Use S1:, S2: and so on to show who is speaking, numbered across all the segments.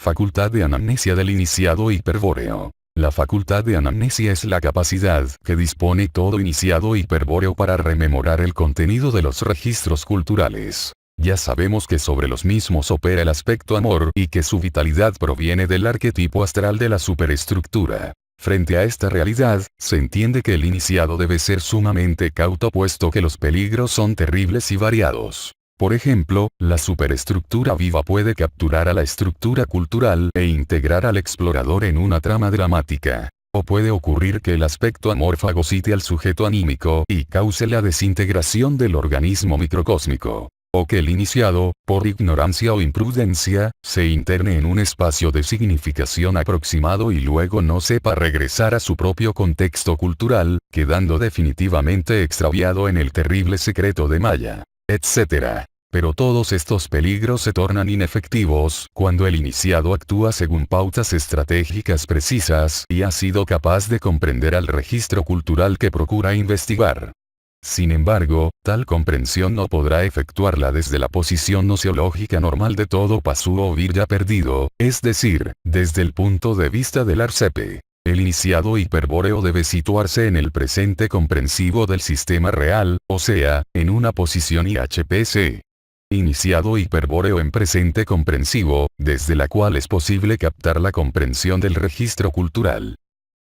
S1: Facultad de anamnesia del iniciado hiperbóreo. La facultad de anamnesia es la capacidad que dispone todo iniciado hiperbóreo para rememorar el contenido de los registros culturales. Ya sabemos que sobre los mismos opera el aspecto amor y que su vitalidad proviene del arquetipo astral de la superestructura. Frente a esta realidad, se entiende que el iniciado debe ser sumamente cauto puesto que los peligros son terribles y variados. Por ejemplo, la superestructura viva puede capturar a la estructura cultural e integrar al explorador en una trama dramática. O puede ocurrir que el aspecto amor fagocite al sujeto anímico y cause la desintegración del organismo microcósmico. O que el iniciado, por ignorancia o imprudencia, se interne en un espacio de significación aproximado y luego no sepa regresar a su propio contexto cultural, quedando definitivamente extraviado en el terrible secreto de Maya, etc. Pero todos estos peligros se tornan inefectivos cuando el iniciado actúa según pautas estratégicas precisas y ha sido capaz de comprender al registro cultural que procura investigar. Sin embargo, tal comprensión no podrá efectuarla desde la posición nociológica normal de todo pasú o vir ya perdido, es decir, desde el punto de vista del arcepe. El iniciado hiperbóreo debe situarse en el presente comprensivo del sistema real, o sea, en una posición IHPC. Iniciado hiperbóreo en presente comprensivo, desde la cual es posible captar la comprensión del registro cultural.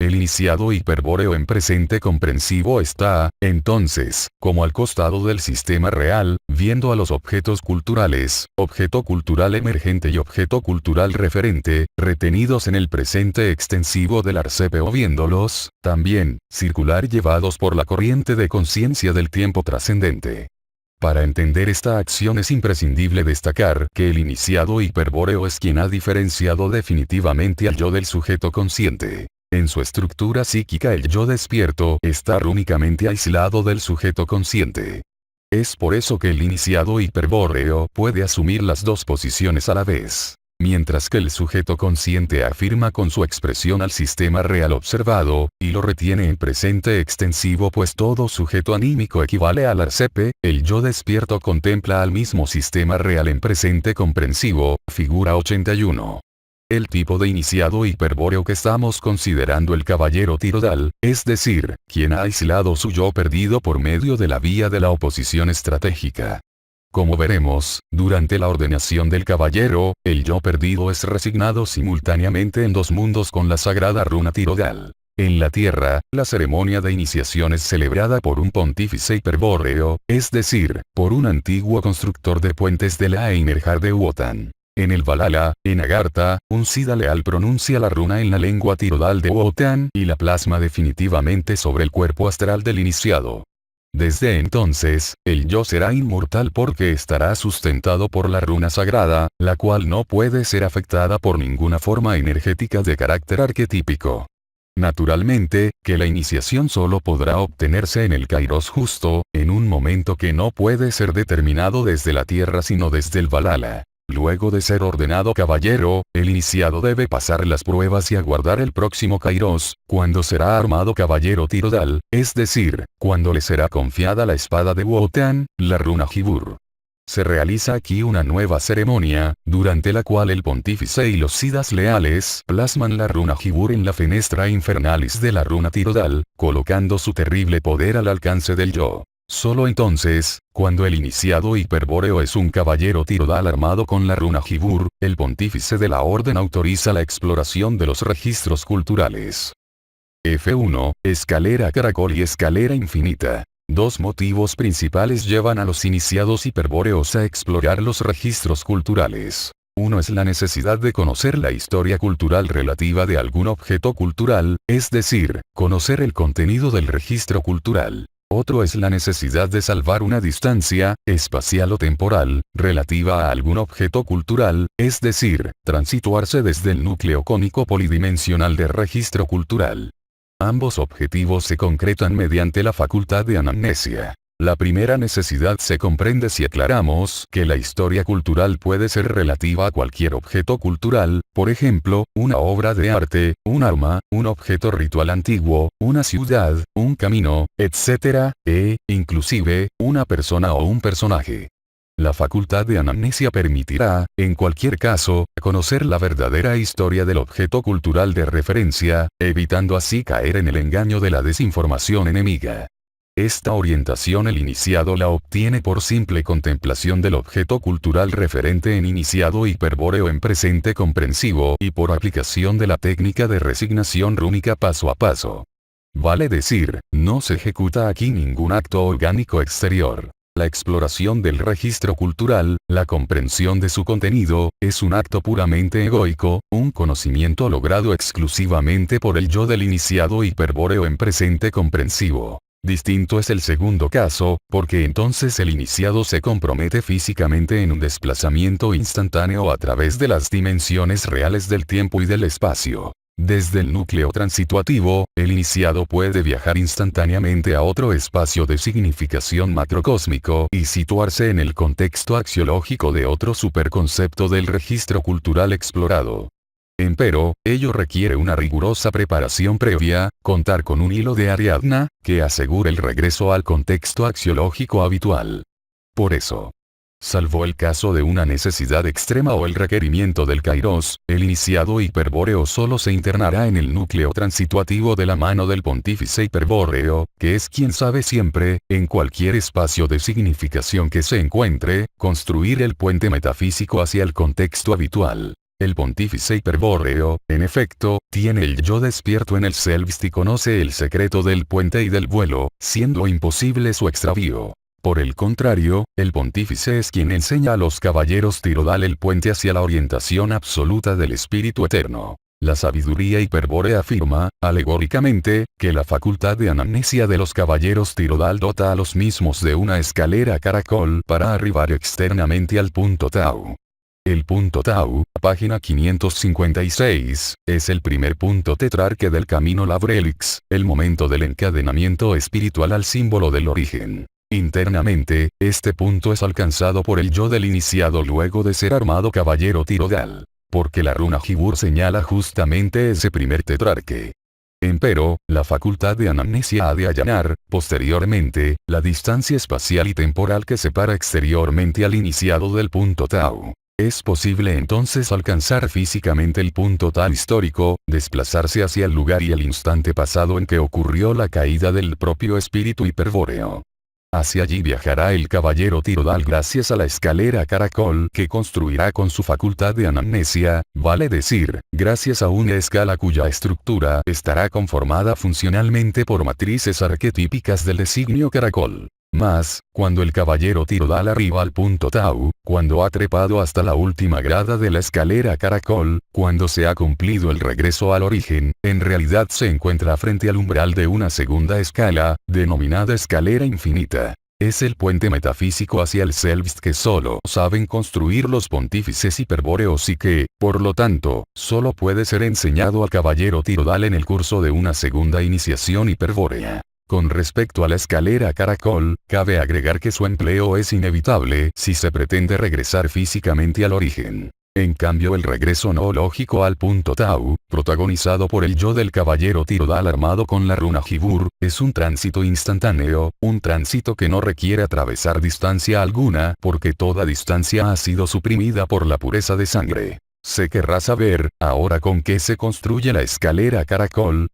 S1: El iniciado hiperbóreo en presente comprensivo está, entonces, como al costado del sistema real, viendo a los objetos culturales, objeto cultural emergente y objeto cultural referente, retenidos en el presente extensivo del arcepe o viéndolos, también, circular llevados por la corriente de conciencia del tiempo trascendente. Para entender esta acción es imprescindible destacar que el iniciado hiperbóreo es quien ha diferenciado definitivamente al yo del sujeto consciente. En su estructura psíquica el yo despierto está únicamente aislado del sujeto consciente. Es por eso que el iniciado hiperbóreo puede asumir las dos posiciones a la vez. Mientras que el sujeto consciente afirma con su expresión al sistema real observado, y lo retiene en presente extensivo pues todo sujeto anímico equivale al arcepe, el yo despierto contempla al mismo sistema real en presente comprensivo, figura 81. El tipo de iniciado hiperbóreo que estamos considerando el caballero tirodal, es decir, quien ha aislado su yo perdido por medio de la vía de la oposición estratégica. Como veremos, durante la ordenación del caballero, el yo perdido es resignado simultáneamente en dos mundos con la sagrada runa tirodal. En la tierra, la ceremonia de iniciación es celebrada por un pontífice hiperbóreo, es decir, por un antiguo constructor de puentes de la Einerjar de Wotan. En el Valhalla, en Agartha, un Sida leal pronuncia la runa en la lengua tirodal de Wotan y la plasma definitivamente sobre el cuerpo astral del iniciado. Desde entonces, el yo será inmortal porque estará sustentado por la runa sagrada, la cual no puede ser afectada por ninguna forma energética de carácter arquetípico. Naturalmente, que la iniciación solo podrá obtenerse en el Kairos justo, en un momento que no puede ser determinado desde la tierra sino desde el Valhalla. Luego de ser ordenado caballero, el iniciado debe pasar las pruebas y aguardar el próximo Kairos, cuando será armado caballero tirodal, es decir, cuando le será confiada la espada de Wotan, la runa Jibur. Se realiza aquí una nueva ceremonia, durante la cual el pontífice y los sidas leales plasman la runa Jibur en la fenestra infernalis de la runa tirodal, colocando su terrible poder al alcance del yo. Solo entonces, cuando el iniciado hiperbóreo es un caballero tirodal armado con la runa Jibur, el pontífice de la orden autoriza la exploración de los registros culturales. F1, escalera caracol y escalera infinita. Dos motivos principales llevan a los iniciados hiperbóreos a explorar los registros culturales. Uno es la necesidad de conocer la historia cultural relativa de algún objeto cultural, es decir, conocer el contenido del registro cultural. Otro es la necesidad de salvar una distancia, espacial o temporal, relativa a algún objeto cultural, es decir, transituarse desde el núcleo cónico polidimensional del registro cultural. Ambos objetivos se concretan mediante la facultad de anamnesia. La primera necesidad se comprende si aclaramos que la historia cultural puede ser relativa a cualquier objeto cultural, por ejemplo, una obra de arte, un arma, un objeto ritual antiguo, una ciudad, un camino, etc., inclusive, una persona o un personaje. La facultad de anamnesia permitirá, en cualquier caso, conocer la verdadera historia del objeto cultural de referencia, evitando así caer en el engaño de la desinformación enemiga. Esta orientación el iniciado la obtiene por simple contemplación del objeto cultural referente en iniciado hiperbóreo en presente comprensivo y por aplicación de la técnica de resignación rúnica paso a paso. Vale decir, no se ejecuta aquí ningún acto orgánico exterior. La exploración del registro cultural, la comprensión de su contenido, es un acto puramente egoico, un conocimiento logrado exclusivamente por el yo del iniciado hiperbóreo en presente comprensivo. Distinto es el segundo caso, porque entonces el iniciado se compromete físicamente en un desplazamiento instantáneo a través de las dimensiones reales del tiempo y del espacio. Desde el núcleo transituativo, el iniciado puede viajar instantáneamente a otro espacio de significación macrocósmico y situarse en el contexto axiológico de otro superconcepto del registro cultural explorado. Empero, ello requiere una rigurosa preparación previa, contar con un hilo de Ariadna, que asegure el regreso al contexto axiológico habitual. Por eso, salvo el caso de una necesidad extrema o el requerimiento del kairos, el iniciado hiperbóreo solo se internará en el núcleo transituativo de la mano del pontífice hiperbóreo, que es quien sabe siempre, en cualquier espacio de significación que se encuentre, construir el puente metafísico hacia el contexto habitual. El pontífice hiperbóreo, en efecto, tiene el yo despierto en el Selbst y conoce el secreto del puente y del vuelo, siendo imposible su extravío. Por el contrario, el pontífice es quien enseña a los caballeros Tirodal el puente hacia la orientación absoluta del espíritu eterno. La sabiduría hiperbórea afirma, alegóricamente, que la facultad de anamnesia de los caballeros Tirodal dota a los mismos de una escalera caracol para arribar externamente al punto Tau. El punto Tau, página 556, es el primer punto tetrarque del camino Labrelix, el momento del encadenamiento espiritual al símbolo del origen. Internamente, este punto es alcanzado por el yo del iniciado luego de ser armado caballero Tirodal, porque la runa Jibur señala justamente ese primer tetrarque. Empero, la facultad de anamnesia ha de allanar, posteriormente, la distancia espacial y temporal que separa exteriormente al iniciado del punto Tau. Es posible entonces alcanzar físicamente el punto Tau histórico, desplazarse hacia el lugar y el instante pasado en que ocurrió la caída del propio espíritu hiperbóreo. Hacia allí viajará el caballero Tirodal gracias a la escalera caracol que construirá con su facultad de anamnesia, vale decir, gracias a una escala cuya estructura estará conformada funcionalmente por matrices arquetípicas del designio caracol. Mas, cuando el caballero Tirodal arriba al punto Tau, cuando ha trepado hasta la última grada de la escalera caracol, cuando se ha cumplido el regreso al origen, en realidad se encuentra frente al umbral de una segunda escala, denominada escalera infinita. Es el puente metafísico hacia el Selbst que solo saben construir los pontífices hiperbóreos y que, por lo tanto, solo puede ser enseñado al caballero Tirodal en el curso de una segunda iniciación hiperbórea. Con respecto a la escalera caracol, cabe agregar que su empleo es inevitable si se pretende regresar físicamente al origen. En cambio el regreso no lógico al punto Tau, protagonizado por el yo del caballero Tirodal armado con la runa Jibur, es un tránsito instantáneo, un tránsito que no requiere atravesar distancia alguna porque toda distancia ha sido suprimida por la pureza de sangre. Se querrá saber, ahora con qué se construye la escalera caracol.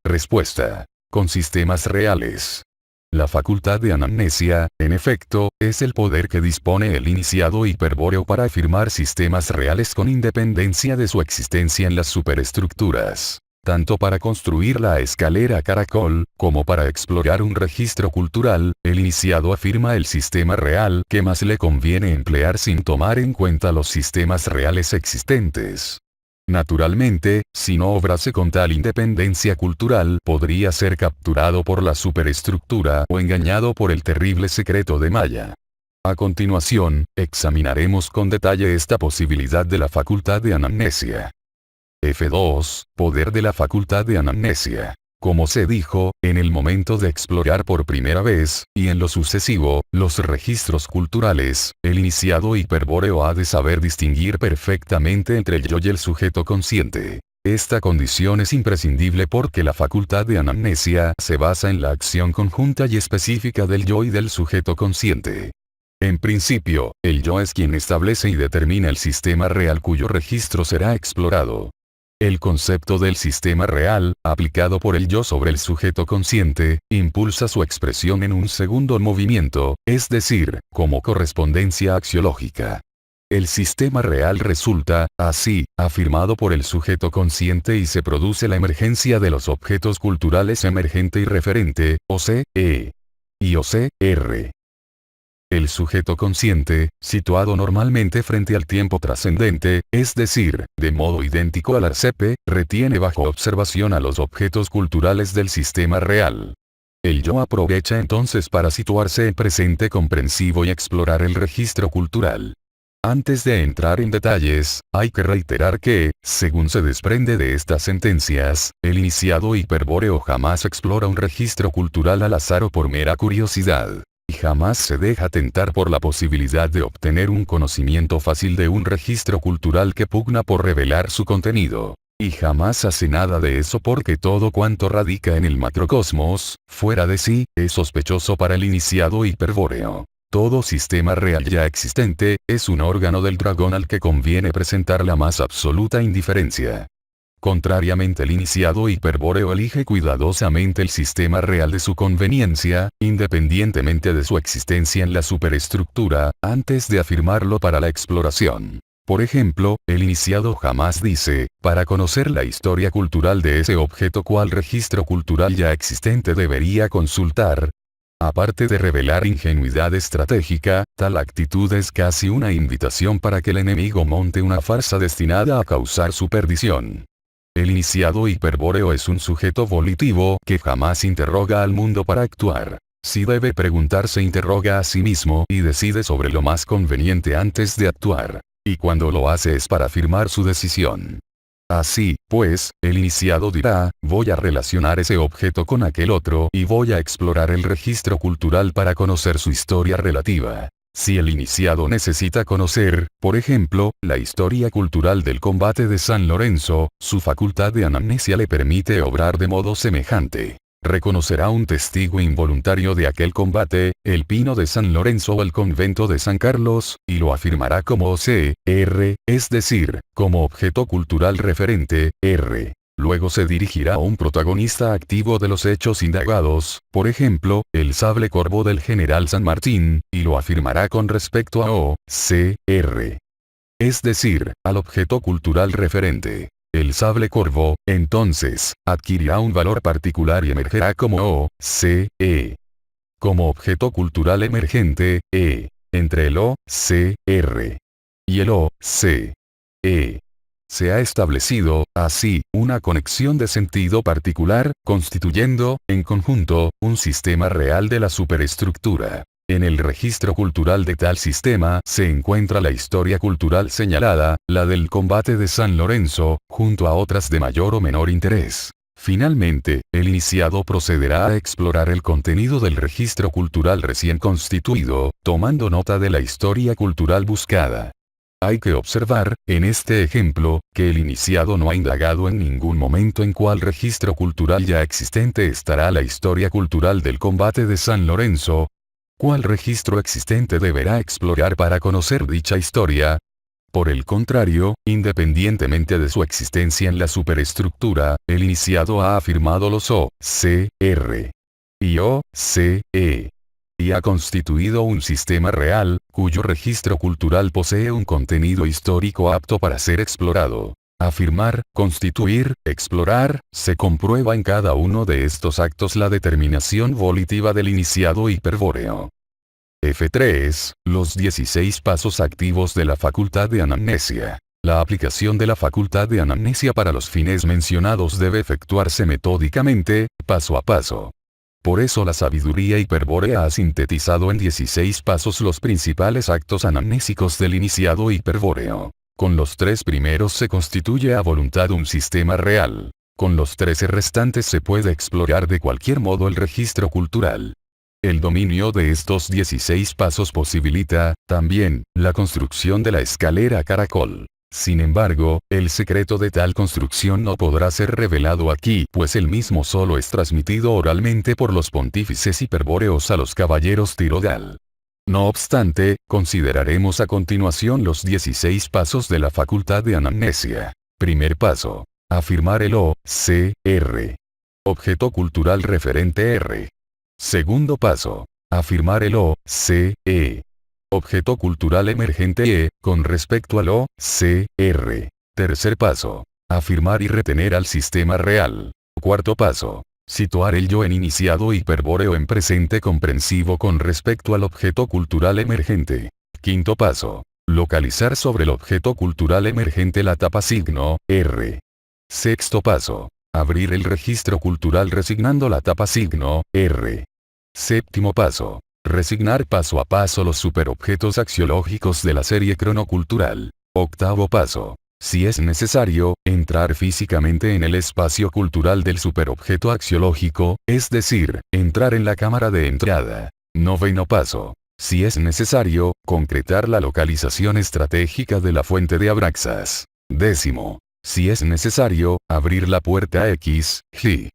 S1: Respuesta. Con sistemas reales. La facultad de anamnesia, en efecto, es el poder que dispone el iniciado hiperbóreo para afirmar sistemas reales con independencia de su existencia en las superestructuras. Tanto para construir la escalera caracol, como para explorar un registro cultural, el iniciado afirma el sistema real que más le conviene emplear sin tomar en cuenta los sistemas reales existentes. Naturalmente, si no obrase con tal independencia cultural, podría ser capturado por la superestructura o engañado por el terrible secreto de Maya. A continuación, examinaremos con detalle esta posibilidad de la facultad de anamnesia. F2. Poder de la facultad de anamnesia. Como se dijo, en el momento de explorar por primera vez, y en lo sucesivo, los registros culturales, el iniciado hiperbóreo ha de saber distinguir perfectamente entre el yo y el sujeto consciente. Esta condición es imprescindible porque la facultad de anamnesia se basa en la acción conjunta y específica del yo y del sujeto consciente. En principio, el yo es quien establece y determina el sistema real cuyo registro será explorado. El concepto del sistema real, aplicado por el yo sobre el sujeto consciente, impulsa su expresión en un segundo movimiento, es decir, como correspondencia axiológica. El sistema real resulta, así, afirmado por el sujeto consciente y se produce la emergencia de los objetos culturales emergente y referente, O.C.E. y O.C.R. El sujeto consciente, situado normalmente frente al tiempo trascendente, es decir, de modo idéntico al arcepe, retiene bajo observación a los objetos culturales del sistema real. El yo aprovecha entonces para situarse en presente comprensivo y explorar el registro cultural. Antes de entrar en detalles, hay que reiterar que, según se desprende de estas sentencias, el iniciado hiperbóreo jamás explora un registro cultural al azar o por mera curiosidad. Y jamás se deja tentar por la posibilidad de obtener un conocimiento fácil de un registro cultural que pugna por revelar su contenido. Y jamás hace nada de eso porque todo cuanto radica en el macrocosmos, fuera de sí, es sospechoso para el iniciado hiperbóreo. Todo sistema real ya existente, es un órgano del dragón al que conviene presentar la más absoluta indiferencia. Contrariamente el iniciado hiperbóreo elige cuidadosamente el sistema real de su conveniencia, independientemente de su existencia en la superestructura, antes de afirmarlo para la exploración. Por ejemplo, el iniciado jamás dice, para conocer la historia cultural de ese objeto cuál registro cultural ya existente debería consultar. Aparte de revelar ingenuidad estratégica, tal actitud es casi una invitación para que el enemigo monte una farsa destinada a causar su perdición. El iniciado hiperbóreo es un sujeto volitivo que jamás interroga al mundo para actuar. Si debe preguntar se interroga a sí mismo y decide sobre lo más conveniente antes de actuar. Y cuando lo hace es para afirmar su decisión. Así, pues, el iniciado dirá, voy a relacionar ese objeto con aquel otro y voy a explorar el registro cultural para conocer su historia relativa. Si el iniciado necesita conocer, por ejemplo, la historia cultural del combate de San Lorenzo, su facultad de anamnesia le permite obrar de modo semejante. Reconocerá un testigo involuntario de aquel combate, el pino de San Lorenzo o el convento de San Carlos, y lo afirmará como O.C.R., es decir, como objeto cultural referente, R. Luego se dirigirá a un protagonista activo de los hechos indagados, por ejemplo, el sable corvo del general San Martín, y lo afirmará con respecto a O.C.R. Es decir, al objeto cultural referente. El sable corvo, entonces, adquirirá un valor particular y emergerá como O.C.E. Como objeto cultural emergente, entre el O.C.R. y el O.C.E. Se ha establecido, así, una conexión de sentido particular, constituyendo, en conjunto, un sistema real de la superestructura. En el registro cultural de tal sistema se encuentra la historia cultural señalada, la del combate de San Lorenzo, junto a otras de mayor o menor interés. Finalmente, el iniciado procederá a explorar el contenido del registro cultural recién constituido, tomando nota de la historia cultural buscada. Hay que observar, en este ejemplo, que el iniciado no ha indagado en ningún momento en cuál registro cultural ya existente estará la historia cultural del combate de San Lorenzo. ¿Cuál registro existente deberá explorar para conocer dicha historia? Por el contrario, independientemente de su existencia en la superestructura, el iniciado ha afirmado los O.C.R. y O.C.E. y ha constituido un sistema real, cuyo registro cultural posee un contenido histórico apto para ser explorado. Afirmar, constituir, explorar, se comprueba en cada uno de estos actos la determinación volitiva del iniciado hiperbóreo. F3. Los 16 pasos activos de la facultad de anamnesia. La aplicación de la facultad de anamnesia para los fines mencionados debe efectuarse metódicamente, paso a paso. Por eso la sabiduría hiperbórea ha sintetizado en 16 pasos los principales actos anamnésicos del iniciado hiperbóreo. Con los 3 primeros se constituye a voluntad un sistema real. Con los 13 restantes se puede explorar de cualquier modo el registro cultural. El dominio de estos 16 pasos posibilita, también, la construcción de la escalera caracol. Sin embargo, el secreto de tal construcción no podrá ser revelado aquí, pues el mismo solo es transmitido oralmente por los pontífices hiperbóreos a los caballeros Tirodal. No obstante, consideraremos a continuación los 16 pasos de la facultad de anamnesia. Primer paso. Afirmar el O-C-R. Objeto cultural referente R. Segundo paso. Afirmar el O-C-E. Objeto cultural emergente E, con respecto al O-C-R. Tercer paso. Afirmar y retener al sistema real. Cuarto paso. Situar el yo en iniciado hiperbóreo en presente comprensivo con respecto al objeto cultural emergente. Quinto paso. Localizar sobre el objeto cultural emergente la tapa signo, R. Sexto paso. Abrir el registro cultural resignando la tapa signo, R. Séptimo paso. Resignar paso a paso los superobjetos axiológicos de la serie cronocultural. Octavo paso. Si es necesario, entrar físicamente en el espacio cultural del superobjeto axiológico, es decir, entrar en la cámara de entrada. Noveno paso. Si es necesario, concretar la localización estratégica de la fuente de Abraxas. Décimo. Si es necesario, abrir la puerta X, G.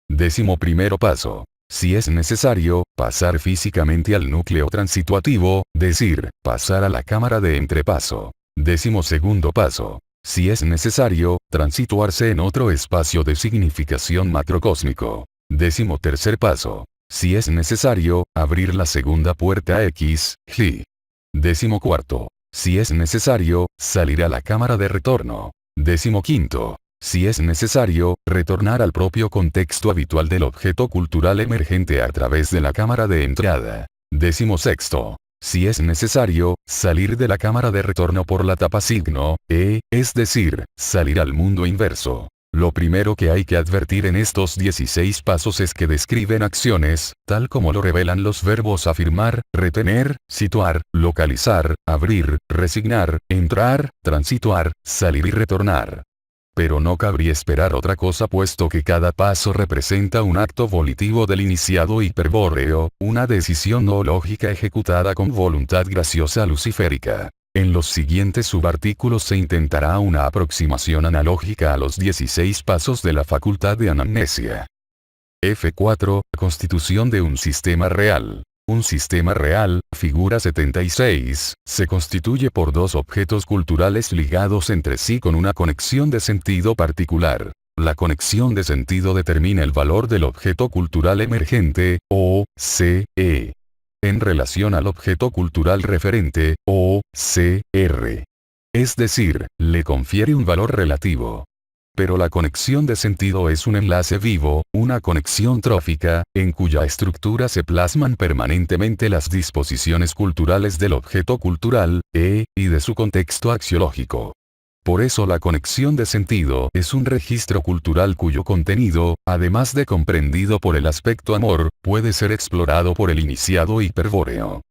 S1: Décimo primero paso. Si es necesario, pasar físicamente al núcleo transituativo, decir, pasar a la cámara de entrepaso. Décimo segundo paso. Si es necesario, transituarse en otro espacio de significación macrocósmico. Décimo tercer paso. Si es necesario, abrir la segunda puerta X, G. Décimo cuarto. Si es necesario, salir a la cámara de retorno. Décimo quinto. Si es necesario, retornar al propio contexto habitual del objeto cultural emergente a través de la cámara de entrada. Décimo sexto. Si es necesario, salir de la cámara de retorno por la tapa signo, E, es decir, salir al mundo inverso. Lo primero que hay que advertir en estos 16 pasos es que describen acciones, tal como lo revelan los verbos afirmar, retener, situar, localizar, abrir, resignar, entrar, transituar, salir y retornar. Pero no cabría esperar otra cosa puesto que cada paso representa un acto volitivo del iniciado hiperbóreo, una decisión no lógica ejecutada con voluntad graciosa luciférica. En los siguientes subartículos se intentará una aproximación analógica a los 16 pasos de la facultad de anamnesia. F4. Constitución de un sistema real. Un sistema real, figura 76, se constituye por dos objetos culturales ligados entre sí con una conexión de sentido particular. La conexión de sentido determina el valor del objeto cultural emergente, O-C-E, en relación al objeto cultural referente, O-C-R. Es decir, le confiere un valor relativo. Pero la conexión de sentido es un enlace vivo, una conexión trófica, en cuya estructura se plasman permanentemente las disposiciones culturales del objeto cultural, y de su contexto axiológico. Por eso la conexión de sentido es un registro cultural cuyo contenido, además de comprendido por el aspecto amor, puede ser explorado por el iniciado hiperbóreo.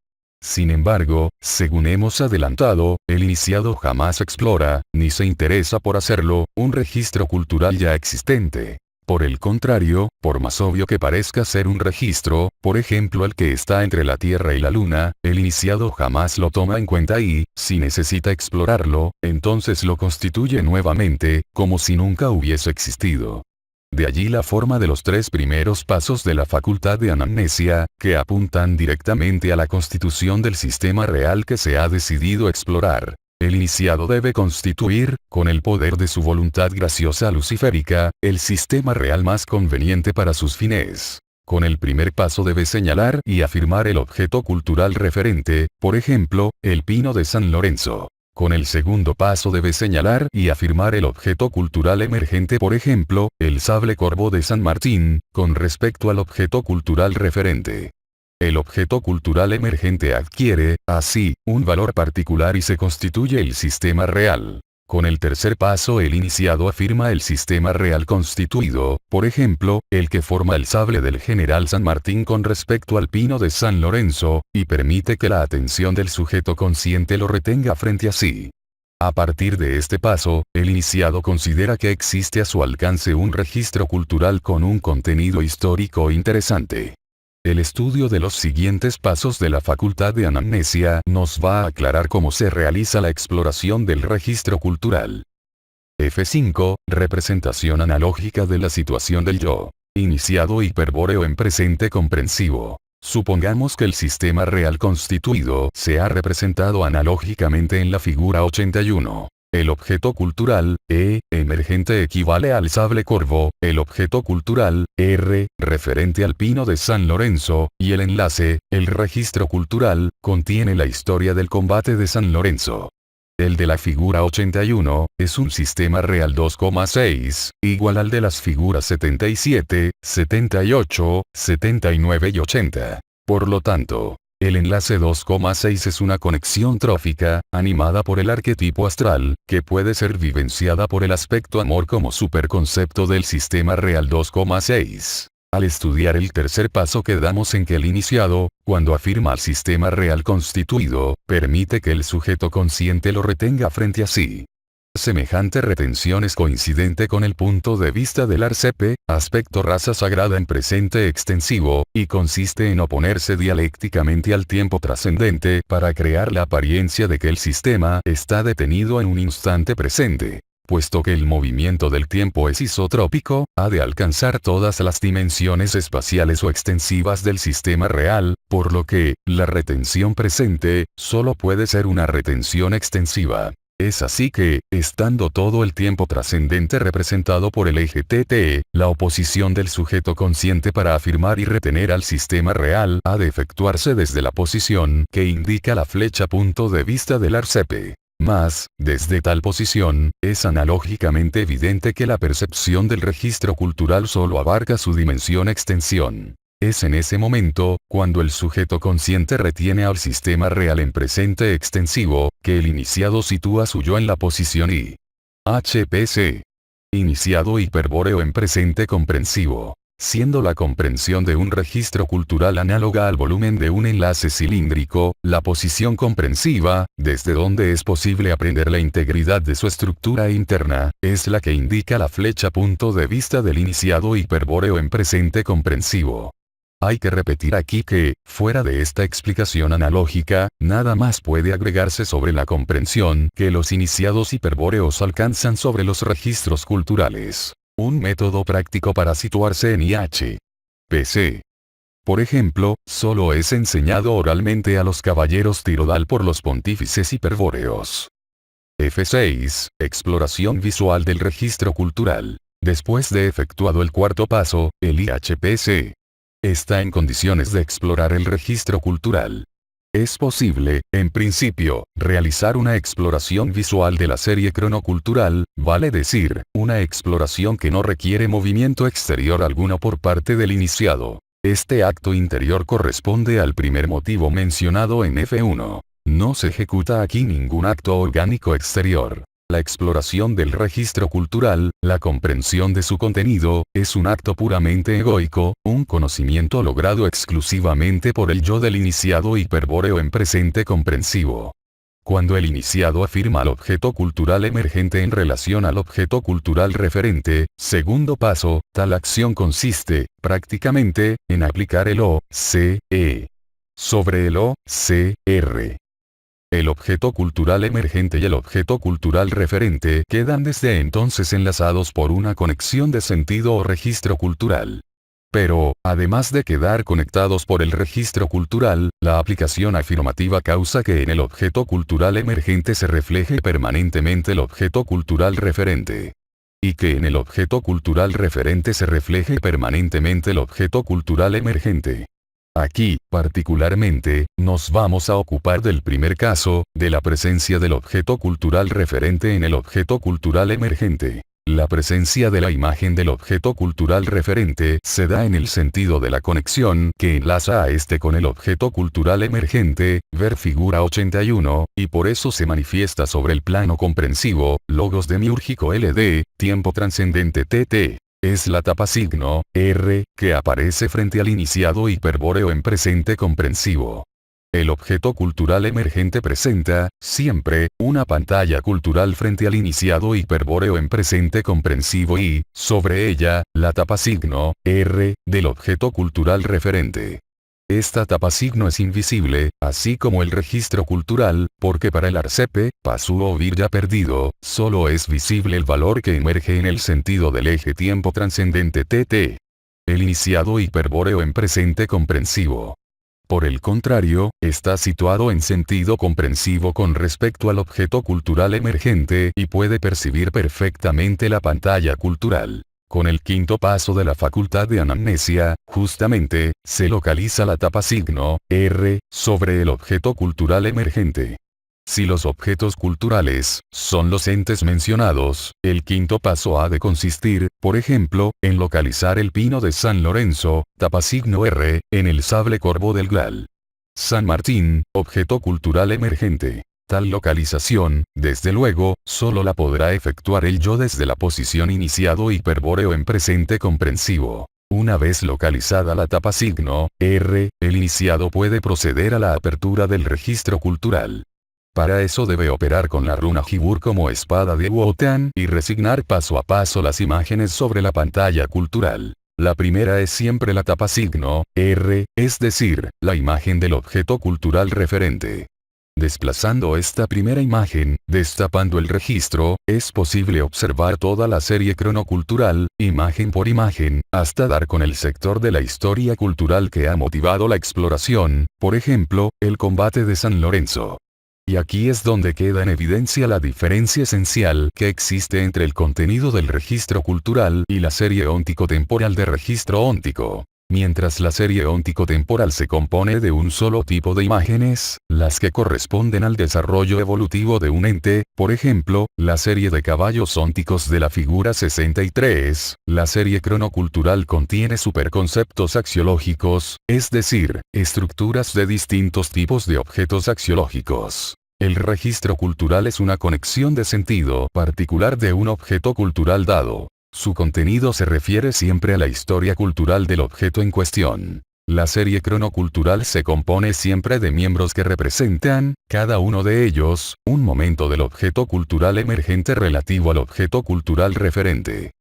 S1: Sin embargo, según hemos adelantado, el iniciado jamás explora, ni se interesa por hacerlo, un registro cultural ya existente. Por el contrario, por más obvio que parezca ser un registro, por ejemplo el que está entre la Tierra y la Luna, el iniciado jamás lo toma en cuenta y, si necesita explorarlo, entonces lo constituye nuevamente, como si nunca hubiese existido. De allí la forma de los tres primeros pasos de la facultad de anamnesia, que apuntan directamente a la constitución del sistema real que se ha decidido explorar. El iniciado debe constituir, con el poder de su voluntad graciosa luciférica, el sistema real más conveniente para sus fines. Con el primer paso debe señalar y afirmar el objeto cultural referente, por ejemplo, el pino de San Lorenzo. Con el segundo paso debe señalar y afirmar el objeto cultural emergente, por ejemplo, el sable corvo de San Martín, con respecto al objeto cultural referente. El objeto cultural emergente adquiere, así, un valor particular y se constituye el sistema real. Con el tercer paso el iniciado afirma el sistema real constituido, por ejemplo, el que forma el sable del general San Martín con respecto al pino de San Lorenzo, y permite que la atención del sujeto consciente lo retenga frente a sí. A partir de este paso, el iniciado considera que existe a su alcance un registro cultural con un contenido histórico interesante. El estudio de los siguientes pasos de la facultad de anamnesia nos va a aclarar cómo se realiza la exploración del registro cultural. F5. Representación analógica de la situación del yo. Iniciado hiperbóreo en presente comprensivo. Supongamos que el sistema real constituido se ha representado analógicamente en la figura 81. El objeto cultural, emergente equivale al sable corvo, el objeto cultural, referente al pino de San Lorenzo, y el enlace, el registro cultural, contiene la historia del combate de San Lorenzo. El de la figura 81, es un sistema real 2,6, igual al de las figuras 77, 78, 79 y 80. Por lo tanto, el enlace 2,6 es una conexión trófica, animada por el arquetipo astral, que puede ser vivenciada por el aspecto amor como superconcepto del sistema real 2,6. Al estudiar el tercer paso quedamos en que el iniciado, cuando afirma al sistema real constituido, permite que el sujeto consciente lo retenga frente a sí. Semejante retención es coincidente con el punto de vista del Arcepe, aspecto raza sagrada en presente extensivo, y consiste en oponerse dialécticamente al tiempo trascendente para crear la apariencia de que el sistema está detenido en un instante presente. Puesto que el movimiento del tiempo es isotrópico, ha de alcanzar todas las dimensiones espaciales o extensivas del sistema real, por lo que, la retención presente, solo puede ser una retención extensiva. Es así que, estando todo el tiempo trascendente representado por el eje TT, la oposición del sujeto consciente para afirmar y retener al sistema real ha de efectuarse desde la posición que indica la flecha punto de vista del Arcepe. Mas, desde tal posición, es analógicamente evidente que la percepción del registro cultural solo abarca su dimensión extensión. Es en ese momento, cuando el sujeto consciente retiene al sistema real en presente extensivo, que el iniciado sitúa su yo en la posición HPC. Iniciado hiperbóreo en presente comprensivo. Siendo la comprensión de un registro cultural análoga al volumen de un enlace cilíndrico, la posición comprensiva, desde donde es posible aprender la integridad de su estructura interna, es la que indica la flecha punto de vista del iniciado hiperbóreo en presente comprensivo. Hay que repetir aquí que, fuera de esta explicación analógica, nada más puede agregarse sobre la comprensión que los iniciados hiperbóreos alcanzan sobre los registros culturales. Un método práctico para situarse en IHPC. Por ejemplo, solo es enseñado oralmente a los caballeros tirodal por los pontífices hiperbóreos. F6. Exploración visual del registro cultural. Después de efectuado el cuarto paso, el IHPC está en condiciones de explorar el registro cultural. Es posible, en principio, realizar una exploración visual de la serie cronocultural, vale decir, una exploración que no requiere movimiento exterior alguno por parte del iniciado. Este acto interior corresponde al primer motivo mencionado en F1. No se ejecuta aquí ningún acto orgánico exterior. La exploración del registro cultural, la comprensión de su contenido, es un acto puramente egoico, un conocimiento logrado exclusivamente por el yo del iniciado hiperbóreo en presente comprensivo. Cuando el iniciado afirma al objeto cultural emergente en relación al objeto cultural referente, segundo paso, tal acción consiste, prácticamente, en aplicar el O-C-E sobre el O-C-R. El objeto cultural emergente y el objeto cultural referente quedan desde entonces enlazados por una conexión de sentido o registro cultural. Pero, además de quedar conectados por el registro cultural, la aplicación afirmativa causa que en el objeto cultural emergente se refleje permanentemente el objeto cultural referente. Y que en el objeto cultural referente se refleje permanentemente el objeto cultural emergente. Aquí, particularmente, nos vamos a ocupar del primer caso, de la presencia del objeto cultural referente en el objeto cultural emergente. La presencia de la imagen del objeto cultural referente se da en el sentido de la conexión que enlaza a este con el objeto cultural emergente, ver figura 81, y por eso se manifiesta sobre el plano comprensivo, logos demiúrgico LD, tiempo trascendente TT. Es la tapa signo, R, que aparece frente al iniciado hiperbóreo en presente comprensivo. El objeto cultural emergente presenta, siempre, una pantalla cultural frente al iniciado hiperbóreo en presente comprensivo y, sobre ella, la tapa signo, R, del objeto cultural referente. Esta tapa signo es invisible, así como el registro cultural, porque para el Arcepe, Pasú o Vir ya perdido, solo es visible el valor que emerge en el sentido del eje tiempo trascendente TT. El iniciado hiperbóreo en presente comprensivo. Por el contrario, está situado en sentido comprensivo con respecto al objeto cultural emergente y puede percibir perfectamente la pantalla cultural. Con el quinto paso de la facultad de anamnesia, justamente, se localiza la tapa signo, R, sobre el objeto cultural emergente. Si los objetos culturales son los entes mencionados, el quinto paso ha de consistir, por ejemplo, en localizar el pino de San Lorenzo, tapa signo R, en el sable corvo del Gral. San Martín, objeto cultural emergente. Tal localización, desde luego, solo la podrá efectuar el yo desde la posición iniciado hiperbóreo en presente comprensivo. Una vez localizada la tapa signo, R, el iniciado puede proceder a la apertura del registro cultural. Para eso debe operar con la runa Jibur como espada de Wotan y resignar paso a paso las imágenes sobre la pantalla cultural. La primera es siempre la tapa signo, R, es decir, la imagen del objeto cultural referente. Desplazando esta primera imagen, destapando el registro, es posible observar toda la serie cronocultural, imagen por imagen, hasta dar con el sector de la historia cultural que ha motivado la exploración, por ejemplo, el combate de San Lorenzo. Y aquí es donde queda en evidencia la diferencia esencial que existe entre el contenido del registro cultural y la serie óntico-temporal de registro óntico. Mientras la serie óntico-temporal se compone de un solo tipo de imágenes, las que corresponden al desarrollo evolutivo de un ente, por ejemplo, la serie de caballos ónticos de la figura 63, la serie cronocultural contiene superconceptos axiológicos, es decir, estructuras de distintos tipos de objetos axiológicos. El registro cultural es una conexión de sentido particular de un objeto cultural dado. Su contenido se refiere siempre a la historia cultural del objeto en cuestión. La serie cronocultural se compone siempre de miembros que representan, cada uno de ellos, un momento del objeto cultural emergente relativo al objeto cultural referente.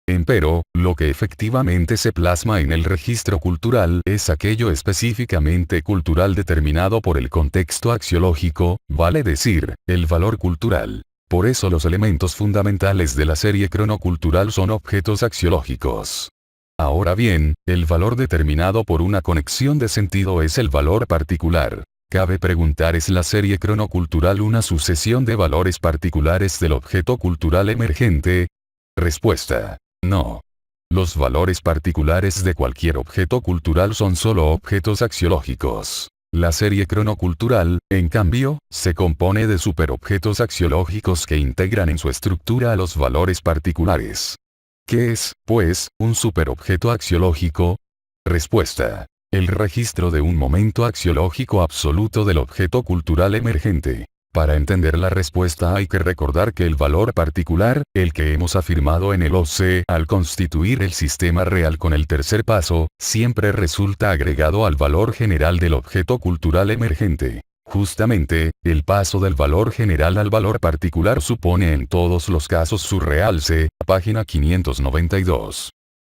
S1: Empero, lo que efectivamente se plasma en el registro cultural es aquello específicamente cultural determinado por el contexto axiológico, vale decir, el valor cultural. Por eso los elementos fundamentales de la serie cronocultural son objetos axiológicos. Ahora bien, el valor determinado por una conexión de sentido es el valor particular. Cabe preguntar, ¿es la serie cronocultural una sucesión de valores particulares del objeto cultural emergente? Respuesta: no. Los valores particulares de cualquier objeto cultural son solo objetos axiológicos. La serie cronocultural, en cambio, se compone de superobjetos axiológicos que integran en su estructura a los valores particulares. ¿Qué es, pues, un superobjeto axiológico? Respuesta: el registro de un momento axiológico absoluto del objeto cultural emergente. Para entender la respuesta hay que recordar que el valor particular, el que hemos afirmado en el OC, al constituir el sistema real con el tercer paso, siempre resulta agregado al valor general del objeto cultural emergente. Justamente, el paso del valor general al valor particular supone en todos los casos su realce, página 592.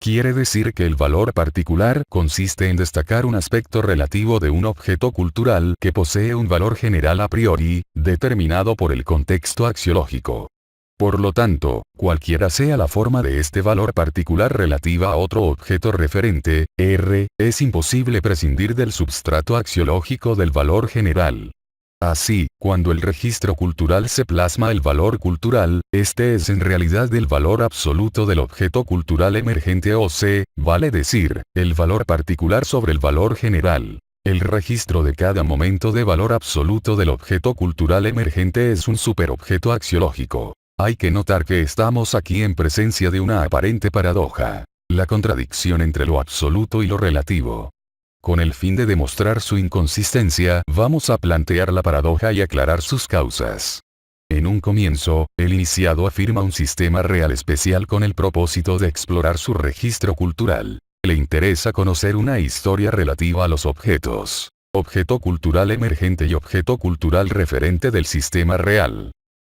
S1: Quiere decir que el valor particular consiste en destacar un aspecto relativo de un objeto cultural que posee un valor general a priori, determinado por el contexto axiológico. Por lo tanto, cualquiera sea la forma de este valor particular relativa a otro objeto referente, R, es imposible prescindir del substrato axiológico del valor general. Así, cuando el registro cultural se plasma el valor cultural, este es en realidad el valor absoluto del objeto cultural emergente o C, vale decir, el valor particular sobre el valor general. El registro de cada momento de valor absoluto del objeto cultural emergente es un superobjeto axiológico. Hay que notar que estamos aquí en presencia de una aparente paradoja. La contradicción entre lo absoluto y lo relativo. Con el fin de demostrar su inconsistencia, vamos a plantear la paradoja y aclarar sus causas. En un comienzo, el iniciado afirma un sistema real especial con el propósito de explorar su registro cultural. Le interesa conocer una historia relativa a los objetos, objeto cultural emergente y objeto cultural referente del sistema real.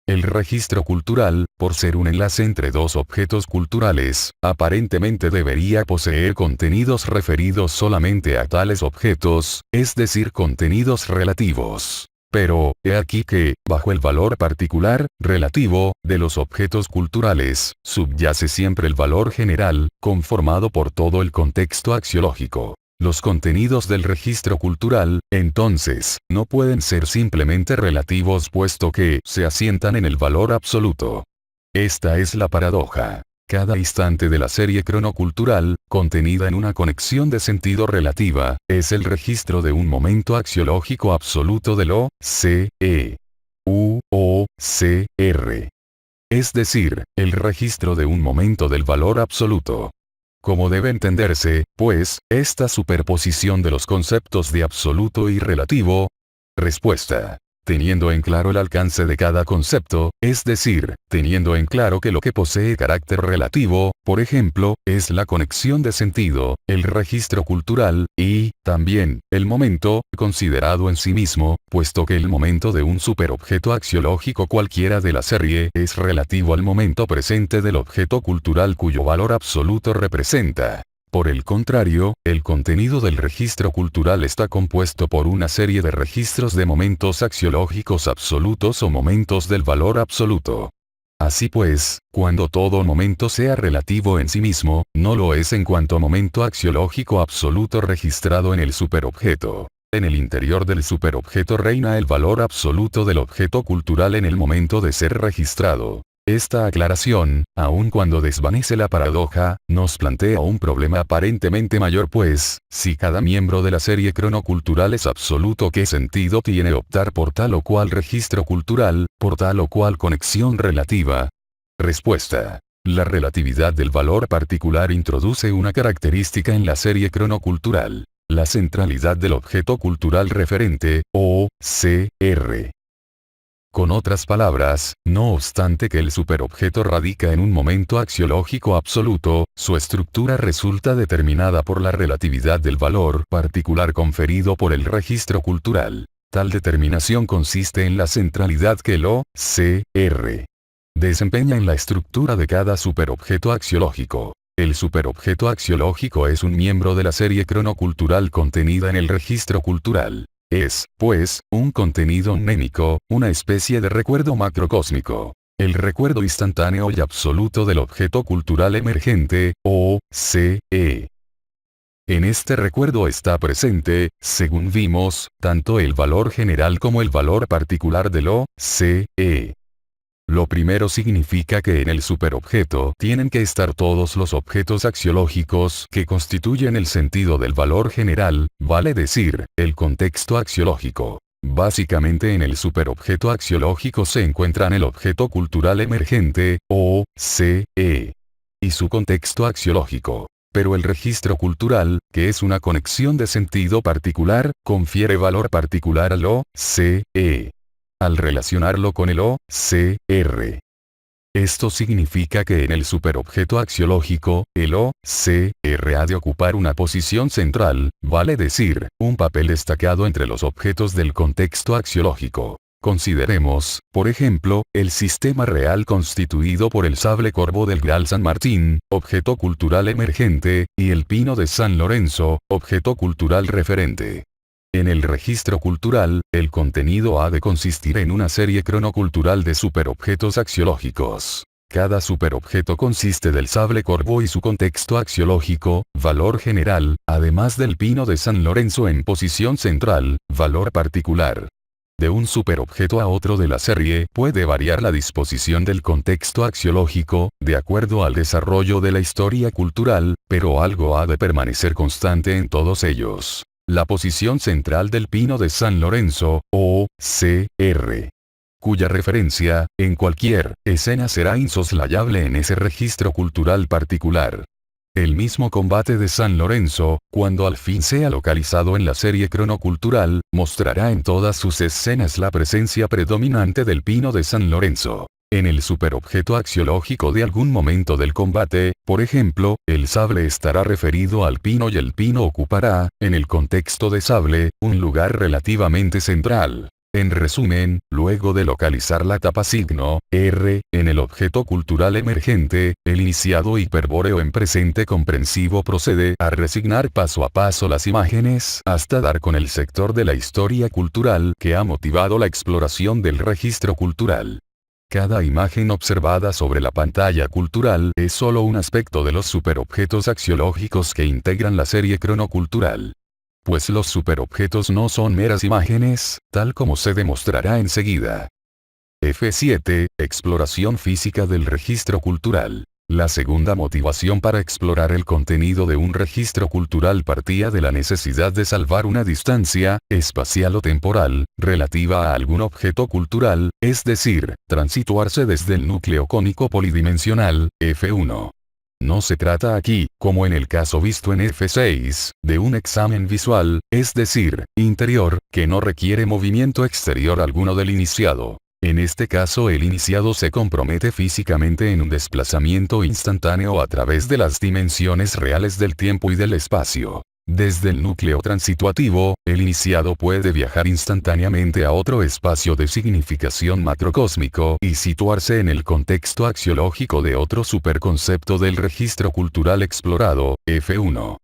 S1: El registro cultural, por ser un enlace entre dos objetos culturales, aparentemente debería poseer contenidos referidos solamente a tales objetos, es decir, contenidos relativos. Pero, he aquí que, bajo el valor particular, relativo, de los objetos culturales, subyace siempre el valor general, conformado por todo el contexto axiológico. Los contenidos del registro cultural, entonces, no pueden ser simplemente relativos puesto que se asientan en el valor absoluto. Esta es la paradoja. Cada instante de la serie cronocultural, contenida en una conexión de sentido relativa, es el registro de un momento axiológico absoluto del O-C-E-U-O-C-R. Es decir, el registro de un momento del valor absoluto. ¿Cómo debe entenderse, pues, esta superposición de los conceptos de absoluto y relativo? Respuesta. Teniendo en claro el alcance de cada concepto, es decir, teniendo en claro que lo que posee carácter relativo, por ejemplo, es la conexión de sentido, el registro cultural, y, también, el momento, considerado en sí mismo, puesto que el momento de un superobjeto axiológico cualquiera de la serie es relativo al momento presente del objeto cultural cuyo valor absoluto representa. Por el contrario, el contenido del registro cultural está compuesto por una serie de registros de momentos axiológicos absolutos o momentos del valor absoluto. Así pues, cuando todo momento sea relativo en sí mismo, no lo es en cuanto momento axiológico absoluto registrado en el superobjeto. En el interior del superobjeto reina el valor absoluto del objeto cultural en el momento de ser registrado. Esta aclaración, aun cuando desvanece la paradoja, nos plantea un problema aparentemente mayor pues, si cada miembro de la serie cronocultural es absoluto, ¿qué sentido tiene optar por tal o cual registro cultural, por tal o cual conexión relativa? Respuesta. La relatividad del valor particular introduce una característica en la serie cronocultural: la centralidad del objeto cultural referente, o CR. Con otras palabras, no obstante que el superobjeto radica en un momento axiológico absoluto, su estructura resulta determinada por la relatividad del valor particular conferido por el registro cultural. Tal determinación consiste en la centralidad que el OCR desempeña en la estructura de cada superobjeto axiológico. El superobjeto axiológico es un miembro de la serie cronocultural contenida en el registro cultural. Es, pues, un contenido mnémico, una especie de recuerdo macrocósmico. El recuerdo instantáneo y absoluto del objeto cultural emergente, O-C-E. En este recuerdo está presente, según vimos, tanto el valor general como el valor particular del O-C-E. Lo primero significa que en el superobjeto tienen que estar todos los objetos axiológicos que constituyen el sentido del valor general, vale decir, el contexto axiológico. Básicamente en el superobjeto axiológico se encuentran el objeto cultural emergente, O-C-E, y su contexto axiológico. Pero el registro cultural, que es una conexión de sentido particular, confiere valor particular al O-C-E. Al relacionarlo con el OCR. Esto significa que en el superobjeto axiológico, el OCR ha de ocupar una posición central, vale decir, un papel destacado entre los objetos del contexto axiológico. Consideremos, por ejemplo, el sistema real constituido por el sable corvo del Gral San Martín, objeto cultural emergente, y el pino de San Lorenzo, objeto cultural referente. En el registro cultural, el contenido ha de consistir en una serie cronocultural de superobjetos axiológicos. Cada superobjeto consiste del sable corvo y su contexto axiológico, valor general, además del pino de San Lorenzo en posición central, valor particular. De un superobjeto a otro de la serie puede variar la disposición del contexto axiológico, de acuerdo al desarrollo de la historia cultural, pero algo ha de permanecer constante en todos ellos: la posición central del pino de San Lorenzo, O-C-R, cuya referencia, en cualquier escena será insoslayable en ese registro cultural particular. El mismo combate de San Lorenzo, cuando al fin sea localizado en la serie cronocultural, mostrará en todas sus escenas la presencia predominante del pino de San Lorenzo. En el superobjeto axiológico de algún momento del combate, por ejemplo, el sable estará referido al pino y el pino ocupará, en el contexto de sable, un lugar relativamente central. En resumen, luego de localizar la tapa signo R en el objeto cultural emergente, el iniciado hiperbóreo en presente comprensivo procede a resignar paso a paso las imágenes hasta dar con el sector de la historia cultural que ha motivado la exploración del registro cultural. Cada imagen observada sobre la pantalla cultural es solo un aspecto de los superobjetos axiológicos que integran la serie cronocultural. Pues los superobjetos no son meras imágenes, tal como se demostrará enseguida. F7. Exploración física del registro cultural. La segunda motivación para explorar el contenido de un registro cultural partía de la necesidad de salvar una distancia, espacial o temporal, relativa a algún objeto cultural, es decir, transituarse desde el núcleo cónico polidimensional, F1. No se trata aquí, como en el caso visto en F6, de un examen visual, es decir, interior, que no requiere movimiento exterior alguno del iniciado. En este caso el iniciado se compromete físicamente en un desplazamiento instantáneo a través de las dimensiones reales del tiempo y del espacio. Desde el núcleo transituativo, el iniciado puede viajar instantáneamente a otro espacio de significación macrocósmico y situarse en el contexto axiológico de otro superconcepto del registro cultural explorado, F1.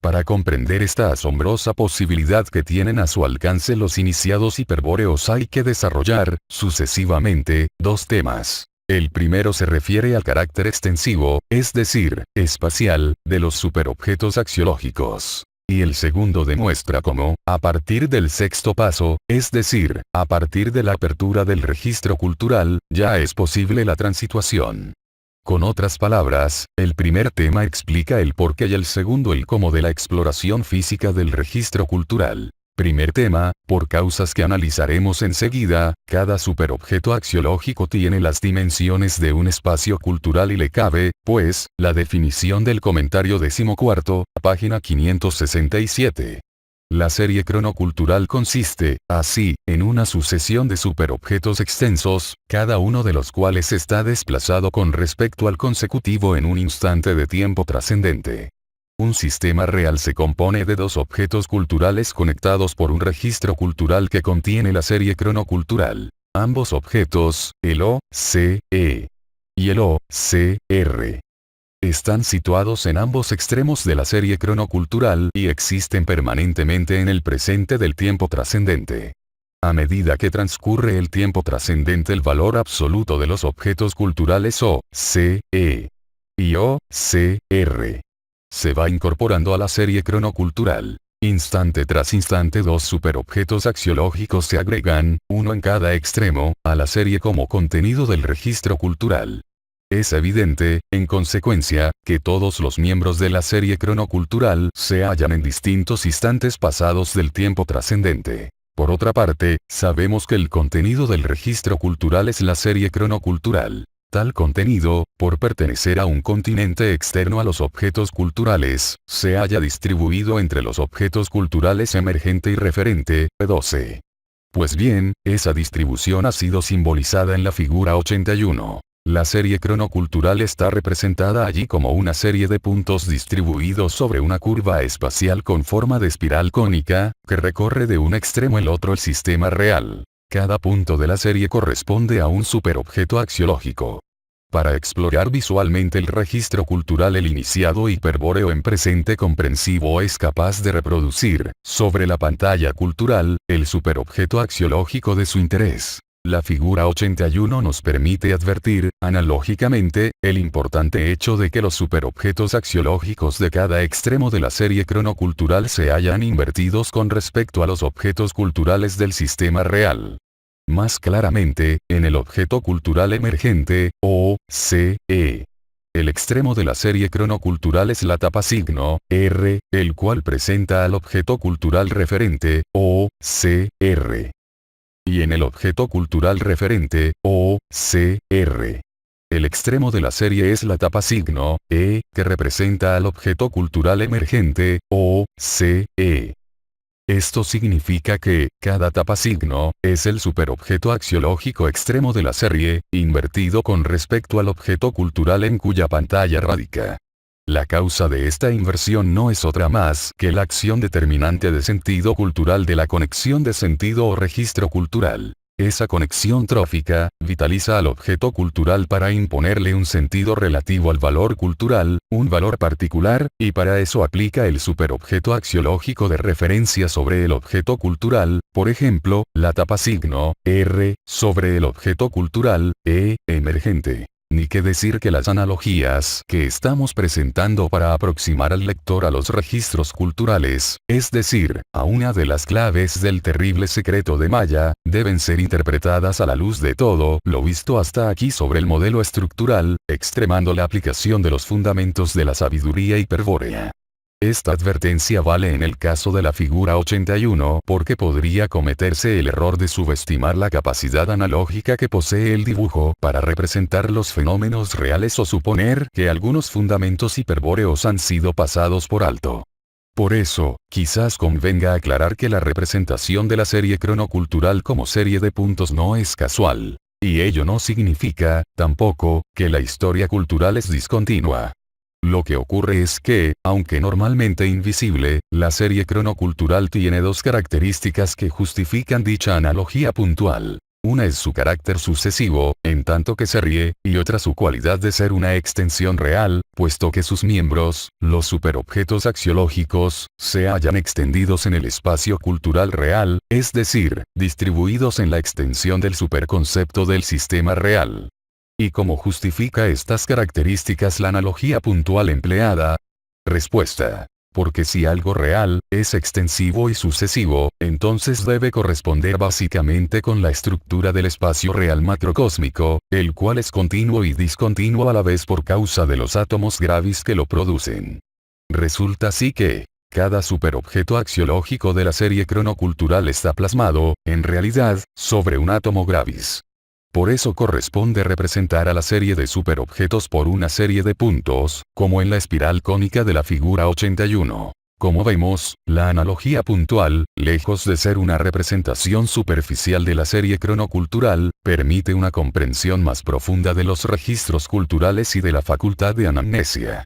S1: Para comprender esta asombrosa posibilidad que tienen a su alcance los iniciados hiperbóreos hay que desarrollar, sucesivamente, dos temas. El primero se refiere al carácter extensivo, es decir, espacial, de los superobjetos axiológicos. Y el segundo demuestra cómo, a partir del sexto paso, es decir, a partir de la apertura del registro cultural, ya es posible la transituación. Con otras palabras, el primer tema explica el porqué y el segundo el cómo de la exploración física del registro cultural. Primer tema, por causas que analizaremos enseguida, cada superobjeto axiológico tiene las dimensiones de un espacio cultural y le cabe, pues, la definición del comentario 14, página 567. La serie cronocultural consiste, así, en una sucesión de superobjetos extensos, cada uno de los cuales está desplazado con respecto al consecutivo en un instante de tiempo trascendente. Un sistema real se compone de dos objetos culturales conectados por un registro cultural que contiene la serie cronocultural. Ambos objetos, el O-C-E y el O-C-R. Están situados en ambos extremos de la serie cronocultural y existen permanentemente en el presente del tiempo trascendente. A medida que transcurre el tiempo trascendente el valor absoluto de los objetos culturales O-C-E y O-C-R se va incorporando a la serie cronocultural. Instante tras instante dos superobjetos axiológicos se agregan, uno en cada extremo, a la serie como contenido del registro cultural. Es evidente, en consecuencia, que todos los miembros de la serie cronocultural se hallan en distintos instantes pasados del tiempo trascendente. Por otra parte, sabemos que el contenido del registro cultural es la serie cronocultural. Tal contenido, por pertenecer a un continente externo a los objetos culturales, se halla distribuido entre los objetos culturales emergente y referente, P12. Pues bien, esa distribución ha sido simbolizada en la figura 81. La serie cronocultural está representada allí como una serie de puntos distribuidos sobre una curva espacial con forma de espiral cónica, que recorre de un extremo al otro el sistema real. Cada punto de la serie corresponde a un superobjeto axiológico. Para explorar visualmente el registro cultural el iniciado hiperbóreo en presente comprensivo es capaz de reproducir, sobre la pantalla cultural, el superobjeto axiológico de su interés. La figura 81 nos permite advertir, analógicamente, el importante hecho de que los superobjetos axiológicos de cada extremo de la serie cronocultural se hayan invertidos con respecto a los objetos culturales del sistema real. Más claramente, en el objeto cultural emergente, O-C-E. El extremo de la serie cronocultural es la tapa signo, R, el cual presenta al objeto cultural referente, O-C-R. Y en el objeto cultural referente, O-C-R. El extremo de la serie es la tapa signo, E, que representa al objeto cultural emergente, O-C-E. Esto significa que, cada tapa signo, es el superobjeto axiológico extremo de la serie, invertido con respecto al objeto cultural en cuya pantalla radica. La causa de esta inversión no es otra más que la acción determinante de sentido cultural de la conexión de sentido o registro cultural. Esa conexión trófica, vitaliza al objeto cultural para imponerle un sentido relativo al valor cultural, un valor particular, y para eso aplica el superobjeto axiológico de referencia sobre el objeto cultural, por ejemplo, la tapa signo, R, sobre el objeto cultural, E, emergente. Ni qué decir que las analogías que estamos presentando para aproximar al lector a los registros culturales, es decir, a una de las claves del terrible secreto de Maya, deben ser interpretadas a la luz de todo lo visto hasta aquí sobre el modelo estructural, extremando la aplicación de los fundamentos de la sabiduría hiperbórea. Esta advertencia vale en el caso de la figura 81 porque podría cometerse el error de subestimar la capacidad analógica que posee el dibujo para representar los fenómenos reales o suponer que algunos fundamentos hiperbóreos han sido pasados por alto. Por eso, quizás convenga aclarar que la representación de la serie cronocultural como serie de puntos no es casual. Y ello no significa, tampoco, que la historia cultural es discontinua. Lo que ocurre es que, aunque normalmente invisible, la serie cronocultural tiene dos características que justifican dicha analogía puntual. Una es su carácter sucesivo, en tanto que serie, y otra su cualidad de ser una extensión real, puesto que sus miembros, los superobjetos axiológicos, se hallan extendidos en el espacio cultural real, es decir, distribuidos en la extensión del superconcepto del sistema real. ¿Y cómo justifica estas características la analogía puntual empleada? Respuesta. Porque si algo real, es extensivo y sucesivo, entonces debe corresponder básicamente con la estructura del espacio real macrocósmico, el cual es continuo y discontinuo a la vez por causa de los átomos gravis que lo producen. Resulta así que, cada superobjeto axiológico de la serie cronocultural está plasmado, en realidad, sobre un átomo gravis. Por eso corresponde representar a la serie de superobjetos por una serie de puntos, como en la espiral cónica de la figura 81. Como vemos, la analogía puntual, lejos de ser una representación superficial de la serie cronocultural, permite una comprensión más profunda de los registros culturales y de la facultad de anamnesia.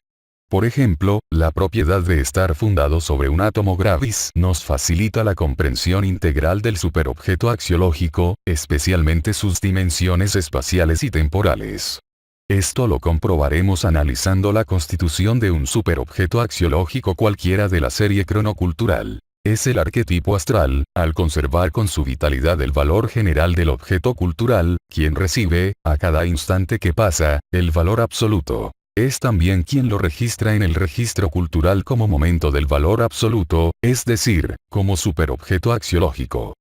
S1: Por ejemplo, la propiedad de estar fundado sobre un átomo gravis nos facilita la comprensión integral del superobjeto axiológico, especialmente sus dimensiones espaciales y temporales. Esto lo comprobaremos analizando la constitución de un superobjeto axiológico cualquiera de la serie cronocultural. Es el arquetipo astral, al conservar con su vitalidad el valor general del objeto cultural, quien recibe, a cada instante que pasa, el valor absoluto. Es también quien lo registra en el registro cultural como momento del valor absoluto, es decir, como superobjeto axiológico.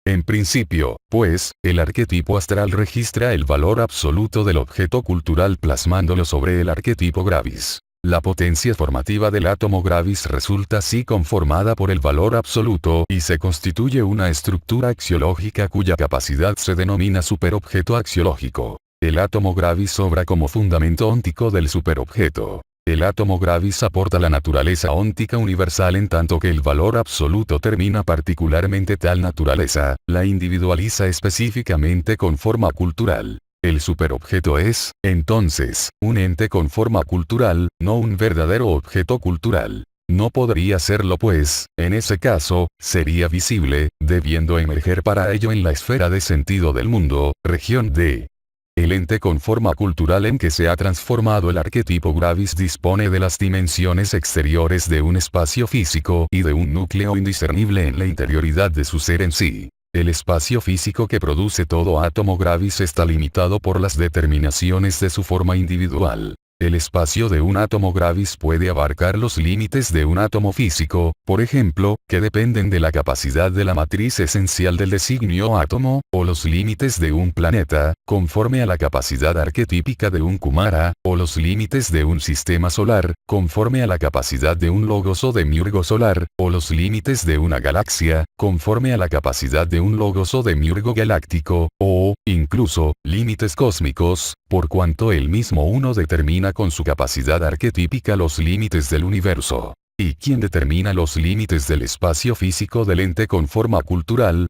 S1: En principio, pues, el arquetipo astral registra el valor absoluto del objeto cultural plasmándolo sobre el arquetipo gravis. La potencia formativa del átomo gravis resulta así conformada por el valor absoluto y se constituye una estructura axiológica cuya capacidad se denomina superobjeto axiológico. El átomo gravis obra como fundamento óntico del superobjeto. El átomo gravis aporta la naturaleza óntica universal en tanto que el valor absoluto termina particularmente tal naturaleza, la individualiza específicamente con forma cultural. El superobjeto es, entonces, un ente con forma cultural, no un verdadero objeto cultural. No podría serlo pues, en ese caso, sería visible, debiendo emerger para ello en la esfera de sentido del mundo, región D. El ente con forma cultural en que se ha transformado el arquetipo gravis dispone de las dimensiones exteriores de un espacio físico y de un núcleo indiscernible en la interioridad de su ser en sí. El espacio físico que produce todo átomo gravis está limitado por las determinaciones de su forma individual. El espacio de un átomo gravis puede abarcar los límites de un átomo físico, por ejemplo, que dependen de la capacidad de la matriz esencial del designio átomo, o los límites de un planeta, conforme a la capacidad arquetípica de un Kumara, o los límites de un sistema solar, conforme a la capacidad de un logos o demiurgo solar, o los límites de una galaxia, conforme a la capacidad de un logos o demiurgo galáctico, o, incluso, límites cósmicos, por cuanto el mismo uno determina con su capacidad arquetípica los límites del universo. ¿Y quién determina los límites del espacio físico del ente con forma cultural?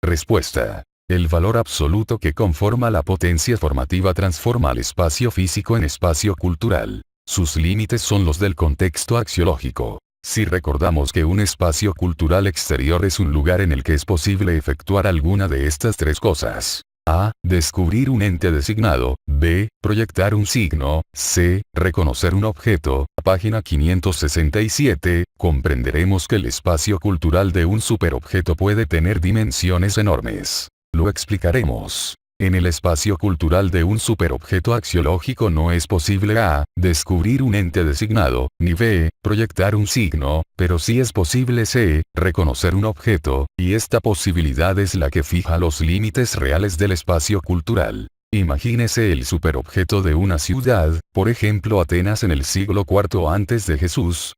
S1: Respuesta. El valor absoluto que conforma la potencia formativa transforma al espacio físico en espacio cultural. Sus límites son los del contexto axiológico. Si recordamos que un espacio cultural exterior es un lugar en el que es posible efectuar alguna de estas tres cosas. A. Descubrir un ente designado. B. Proyectar un signo. C. Reconocer un objeto. Página 567, comprenderemos que el espacio cultural de un superobjeto puede tener dimensiones enormes. Lo explicaremos. En el espacio cultural de un superobjeto axiológico no es posible A. Descubrir un ente designado, ni B. Proyectar un signo, pero sí es posible C. Reconocer un objeto, y esta posibilidad es la que fija los límites reales del espacio cultural. Imagínese el superobjeto de una ciudad, por ejemplo Atenas en el siglo IV a.C.,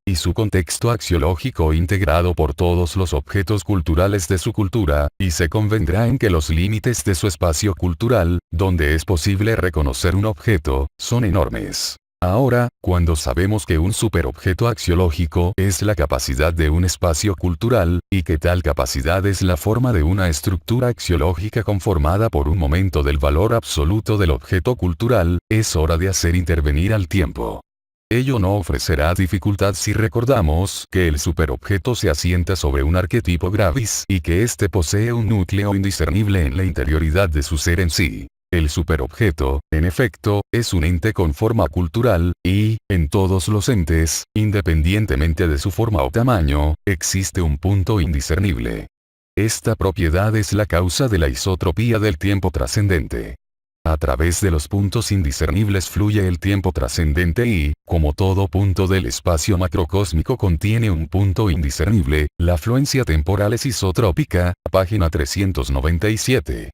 S1: y su contexto axiológico integrado por todos los objetos culturales de su cultura, y se convendrá en que los límites de su espacio cultural, donde es posible reconocer un objeto, son enormes. Ahora, cuando sabemos que un superobjeto axiológico es la capacidad de un espacio cultural, y que tal capacidad es la forma de una estructura axiológica conformada por un momento del valor absoluto del objeto cultural, es hora de hacer intervenir al tiempo. Ello no ofrecerá dificultad si recordamos que el superobjeto se asienta sobre un arquetipo gravis y que éste posee un núcleo indiscernible en la interioridad de su ser en sí. El superobjeto, en efecto, es un ente con forma cultural, y, en todos los entes, independientemente de su forma o tamaño, existe un punto indiscernible. Esta propiedad es la causa de la isotropía del tiempo trascendente. A través de los puntos indiscernibles fluye el tiempo trascendente y, como todo punto del espacio macrocósmico contiene un punto indiscernible, la fluencia temporal es isotrópica, página 397.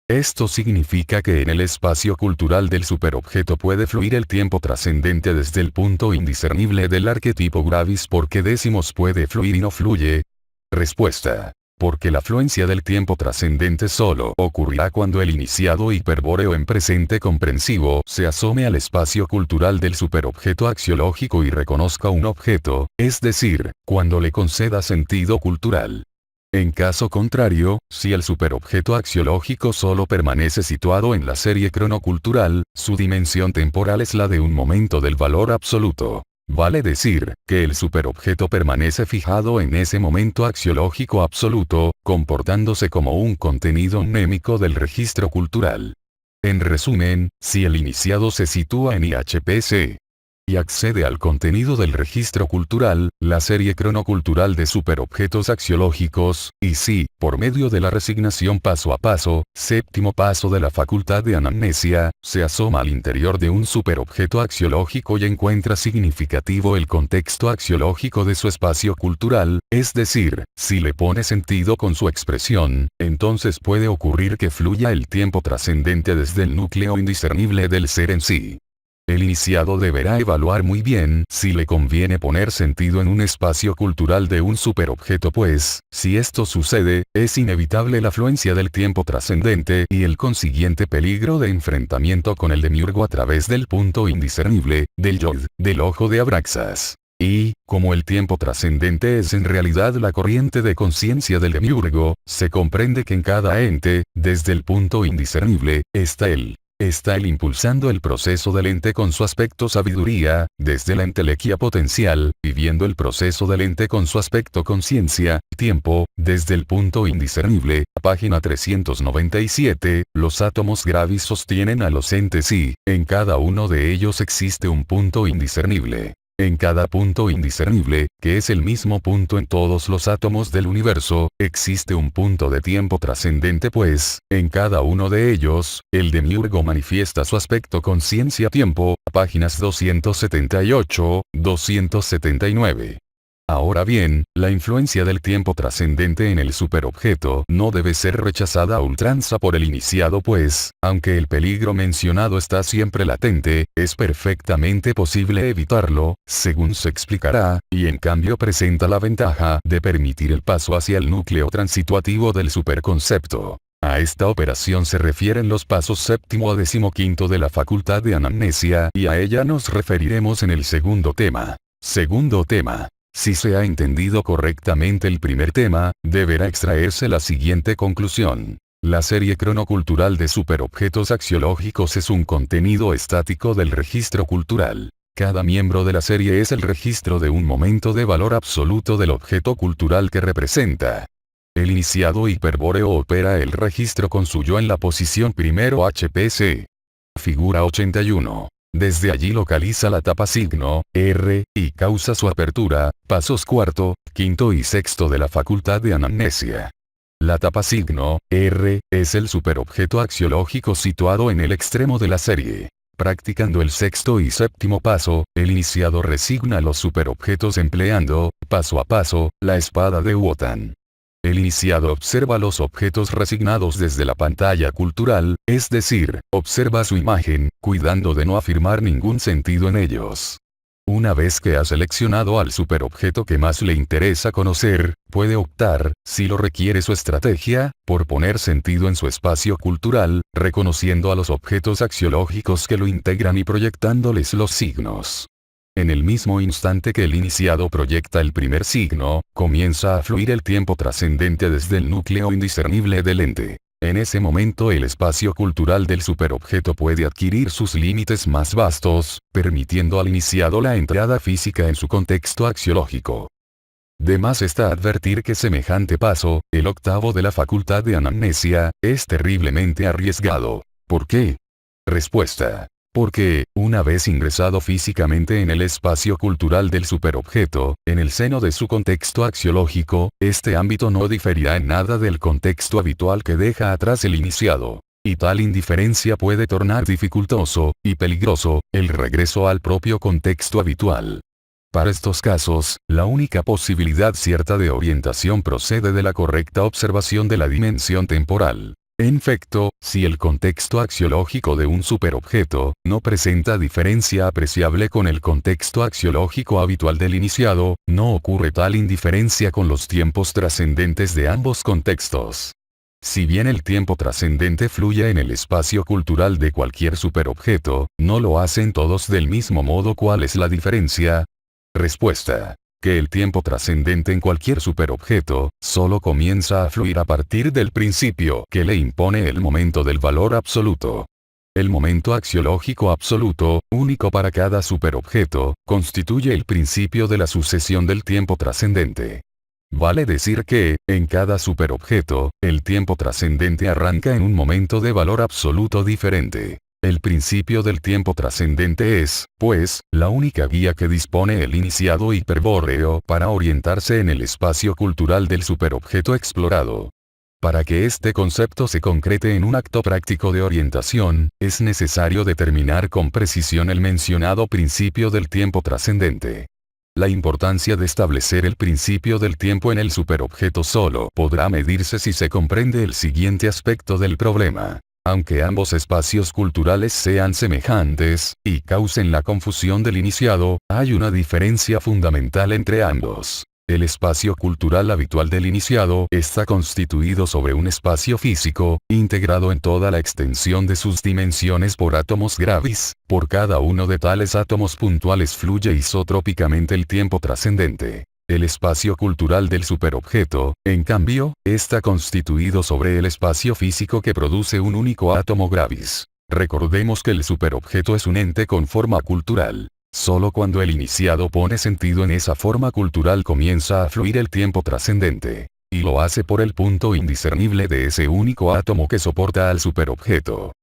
S1: Esto significa que en el espacio cultural del superobjeto puede fluir el tiempo trascendente desde el punto indiscernible del arquetipo gravis. ¿Por qué decimos puede fluir y no fluye? Respuesta. Porque la fluencia del tiempo trascendente solo ocurrirá cuando el iniciado hiperbóreo en presente comprensivo se asome al espacio cultural del superobjeto axiológico y reconozca un objeto, es decir, cuando le conceda sentido cultural. En caso contrario, si el superobjeto axiológico solo permanece situado en la serie cronocultural, su dimensión temporal es la de un momento del valor absoluto. Vale decir, que el superobjeto permanece fijado en ese momento axiológico absoluto, comportándose como un contenido mnémico del registro cultural. En resumen, si el iniciado se sitúa en IHPC y accede al contenido del registro cultural, la serie cronocultural de superobjetos axiológicos, y si, por medio de la resignación paso a paso, séptimo paso de la facultad de anamnesia, se asoma al interior de un superobjeto axiológico y encuentra significativo el contexto axiológico de su espacio cultural, es decir, si le pone sentido con su expresión, entonces puede ocurrir que fluya el tiempo trascendente desde el núcleo indiscernible del ser en sí. El iniciado deberá evaluar muy bien si le conviene poner sentido en un espacio cultural de un superobjeto, pues, si esto sucede, es inevitable la fluencia del tiempo trascendente y el consiguiente peligro de enfrentamiento con el demiurgo a través del punto indiscernible, del yod, del ojo de Abraxas. Y, como el tiempo trascendente es en realidad la corriente de conciencia del demiurgo, se comprende que en cada ente, desde el punto indiscernible, está él impulsando el proceso del ente con su aspecto sabiduría, desde la entelequia potencial, viviendo el proceso del ente con su aspecto conciencia, tiempo, desde el punto indiscernible, página 397, los átomos gravis sostienen a los entes y, en cada uno de ellos existe un punto indiscernible. En cada punto indiscernible, que es el mismo punto en todos los átomos del universo, existe un punto de tiempo trascendente, pues, en cada uno de ellos, el demiurgo manifiesta su aspecto conciencia-tiempo, páginas 278, 279. Ahora bien, la influencia del tiempo trascendente en el superobjeto no debe ser rechazada a ultranza por el iniciado, pues, aunque el peligro mencionado está siempre latente, es perfectamente posible evitarlo, según se explicará, y en cambio presenta la ventaja de permitir el paso hacia el núcleo transituativo del superconcepto. A esta operación se refieren los pasos séptimo a decimoquinto de la facultad de anamnesia, y a ella nos referiremos en el segundo tema. Segundo tema. Si se ha entendido correctamente el primer tema, deberá extraerse la siguiente conclusión. La serie cronocultural de superobjetos axiológicos es un contenido estático del registro cultural. Cada miembro de la serie es el registro de un momento de valor absoluto del objeto cultural que representa. El iniciado hiperbóreo opera el registro con su yo en la posición primero HPC. Figura 81. Desde allí localiza la tapa signo, R, y causa su apertura, pasos cuarto, quinto y sexto de la facultad de anamnesia. La tapa signo, R, es el superobjeto axiológico situado en el extremo de la serie. Practicando el sexto y séptimo paso, el iniciado resigna los superobjetos empleando, paso a paso, la espada de Wotan. El iniciado observa los objetos resignados desde la pantalla cultural, es decir, observa su imagen, cuidando de no afirmar ningún sentido en ellos. Una vez que ha seleccionado al superobjeto que más le interesa conocer, puede optar, si lo requiere su estrategia, por poner sentido en su espacio cultural, reconociendo a los objetos axiológicos que lo integran y proyectándoles los signos. En el mismo instante que el iniciado proyecta el primer signo, comienza a fluir el tiempo trascendente desde el núcleo indiscernible del ente. En ese momento el espacio cultural del superobjeto puede adquirir sus límites más vastos, permitiendo al iniciado la entrada física en su contexto axiológico. De más está advertir que semejante paso, el octavo de la facultad de anamnesia, es terriblemente arriesgado. ¿Por qué? Respuesta. Porque, una vez ingresado físicamente en el espacio cultural del superobjeto, en el seno de su contexto axiológico, este ámbito no diferirá en nada del contexto habitual que deja atrás el iniciado. Y tal indiferencia puede tornar dificultoso, y peligroso, el regreso al propio contexto habitual. Para estos casos, la única posibilidad cierta de orientación procede de la correcta observación de la dimensión temporal. En efecto, si el contexto axiológico de un superobjeto no presenta diferencia apreciable con el contexto axiológico habitual del iniciado, no ocurre tal indiferencia con los tiempos trascendentes de ambos contextos. Si bien el tiempo trascendente fluye en el espacio cultural de cualquier superobjeto, no lo hacen todos del mismo modo. ¿Cuál es la diferencia? Respuesta. Que el tiempo trascendente en cualquier superobjeto, solo comienza a fluir a partir del principio que le impone el momento del valor absoluto. El momento axiológico absoluto, único para cada superobjeto, constituye el principio de la sucesión del tiempo trascendente. Vale decir que, en cada superobjeto, el tiempo trascendente arranca en un momento de valor absoluto diferente. El principio del tiempo trascendente es, pues, la única guía que dispone el iniciado hiperbóreo para orientarse en el espacio cultural del superobjeto explorado. Para que este concepto se concrete en un acto práctico de orientación, es necesario determinar con precisión el mencionado principio del tiempo trascendente. La importancia de establecer el principio del tiempo en el superobjeto solo podrá medirse si se comprende el siguiente aspecto del problema. Aunque ambos espacios culturales sean semejantes, y causen la confusión del iniciado, hay una diferencia fundamental entre ambos. El espacio cultural habitual del iniciado está constituido sobre un espacio físico, integrado en toda la extensión de sus dimensiones por átomos gravis. Por cada uno de tales átomos puntuales fluye isotrópicamente el tiempo trascendente. El espacio cultural del superobjeto, en cambio, está constituido sobre el espacio físico que produce un único átomo gravis. Recordemos que el superobjeto es un ente con forma cultural. Solo cuando el iniciado pone sentido en esa forma cultural comienza a fluir el tiempo trascendente. Y lo hace por el punto indiscernible de ese único átomo que soporta al superobjeto.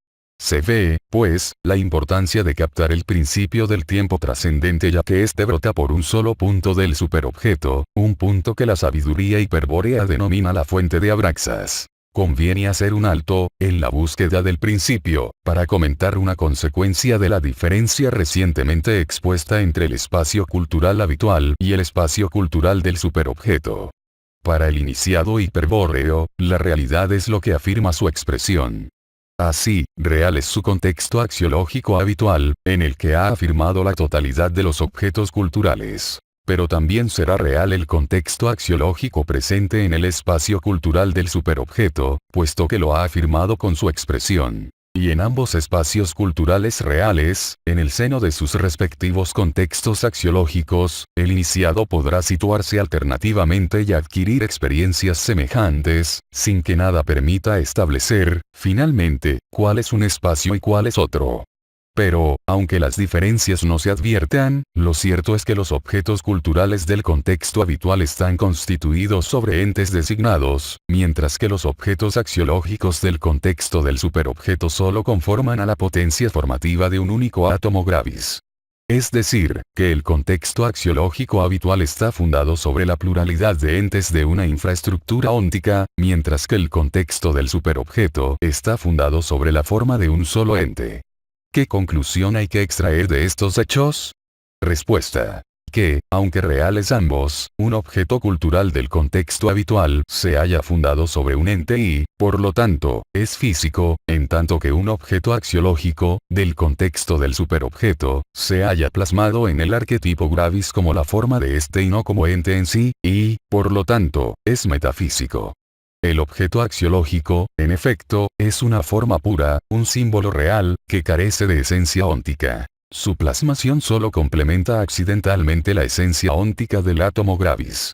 S1: Se ve, pues, la importancia de captar el principio del tiempo trascendente, ya que este brota por un solo punto del superobjeto, un punto que la sabiduría hiperbórea denomina la fuente de Abraxas. Conviene hacer un alto, en la búsqueda del principio, para comentar una consecuencia de la diferencia recientemente expuesta entre el espacio cultural habitual y el espacio cultural del superobjeto. Para el iniciado hiperbóreo, la realidad es lo que afirma su expresión. Así, real es su contexto axiológico habitual, en el que ha afirmado la totalidad de los objetos culturales. Pero también será real el contexto axiológico presente en el espacio cultural del superobjeto, puesto que lo ha afirmado con su expresión. Y en ambos espacios culturales reales, en el seno de sus respectivos contextos axiológicos, el iniciado podrá situarse alternativamente y adquirir experiencias semejantes, sin que nada permita establecer, finalmente, cuál es un espacio y cuál es otro. Pero, aunque las diferencias no se adviertan, lo cierto es que los objetos culturales del contexto habitual están constituidos sobre entes designados, mientras que los objetos axiológicos del contexto del superobjeto solo conforman a la potencia formativa de un único átomo gravis. Es decir, que el contexto axiológico habitual está fundado sobre la pluralidad de entes de una infraestructura óntica, mientras que el contexto del superobjeto está fundado sobre la forma de un solo ente. ¿Qué conclusión hay que extraer de estos hechos? Respuesta. Que, aunque reales ambos, un objeto cultural del contexto habitual se haya fundado sobre un ente y, por lo tanto, es físico, en tanto que un objeto axiológico, del contexto del superobjeto, se haya plasmado en el arquetipo gravis como la forma de este y no como ente en sí, y, por lo tanto, es metafísico. El objeto axiológico, en efecto, es una forma pura, un símbolo real, que carece de esencia óntica. Su plasmación solo complementa accidentalmente la esencia óntica del átomo gravis.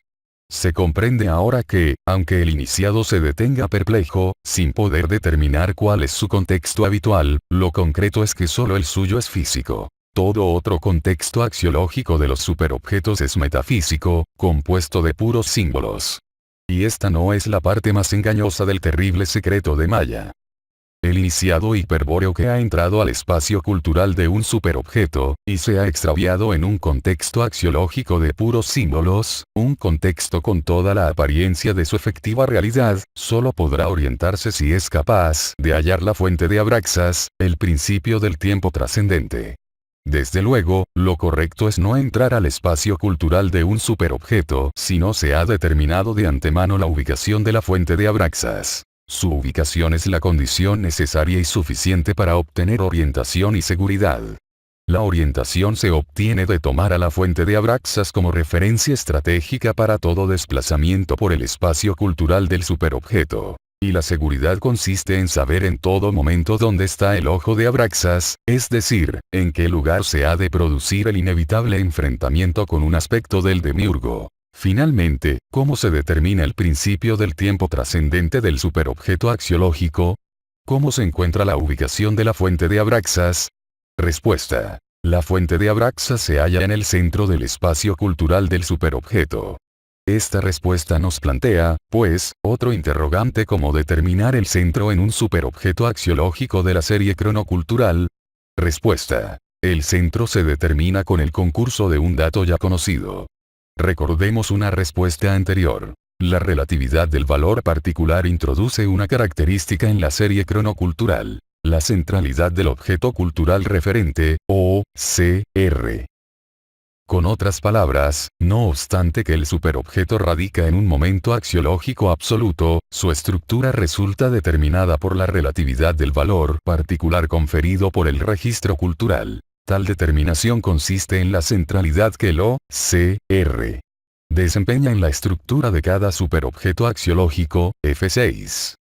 S1: Se comprende ahora que, aunque el iniciado se detenga perplejo, sin poder determinar cuál es su contexto habitual, lo concreto es que solo el suyo es físico. Todo otro contexto axiológico de los superobjetos es metafísico, compuesto de puros símbolos. Y esta no es la parte más engañosa del terrible secreto de Maya. El iniciado hiperbóreo que ha entrado al espacio cultural de un superobjeto, y se ha extraviado en un contexto axiológico de puros símbolos, un contexto con toda la apariencia de su efectiva realidad, solo podrá orientarse si es capaz de hallar la fuente de Abraxas, el principio del tiempo trascendente. Desde luego, lo correcto es no entrar al espacio cultural de un superobjeto si no se ha determinado de antemano la ubicación de la fuente de Abraxas. Su ubicación es la condición necesaria y suficiente para obtener orientación y seguridad. La orientación se obtiene de tomar a la fuente de Abraxas como referencia estratégica para todo desplazamiento por el espacio cultural del superobjeto. Y la seguridad consiste en saber en todo momento dónde está el ojo de Abraxas, es decir, en qué lugar se ha de producir el inevitable enfrentamiento con un aspecto del demiurgo. Finalmente, ¿cómo se determina el principio del tiempo trascendente del superobjeto axiológico? ¿Cómo se encuentra la ubicación de la fuente de Abraxas? Respuesta. La fuente de Abraxas se halla en el centro del espacio cultural del superobjeto. Esta respuesta nos plantea, pues, otro interrogante: ¿cómo determinar el centro en un superobjeto axiológico de la serie cronocultural? Respuesta. El centro se determina con el concurso de un dato ya conocido. Recordemos una respuesta anterior. La relatividad del valor particular introduce una característica en la serie cronocultural: la centralidad del objeto cultural referente, o CR. Con otras palabras, no obstante que el superobjeto radica en un momento axiológico absoluto, su estructura resulta determinada por la relatividad del valor particular conferido por el registro cultural. Tal determinación consiste en la centralidad que el OCR desempeña en la estructura de cada superobjeto axiológico, F6.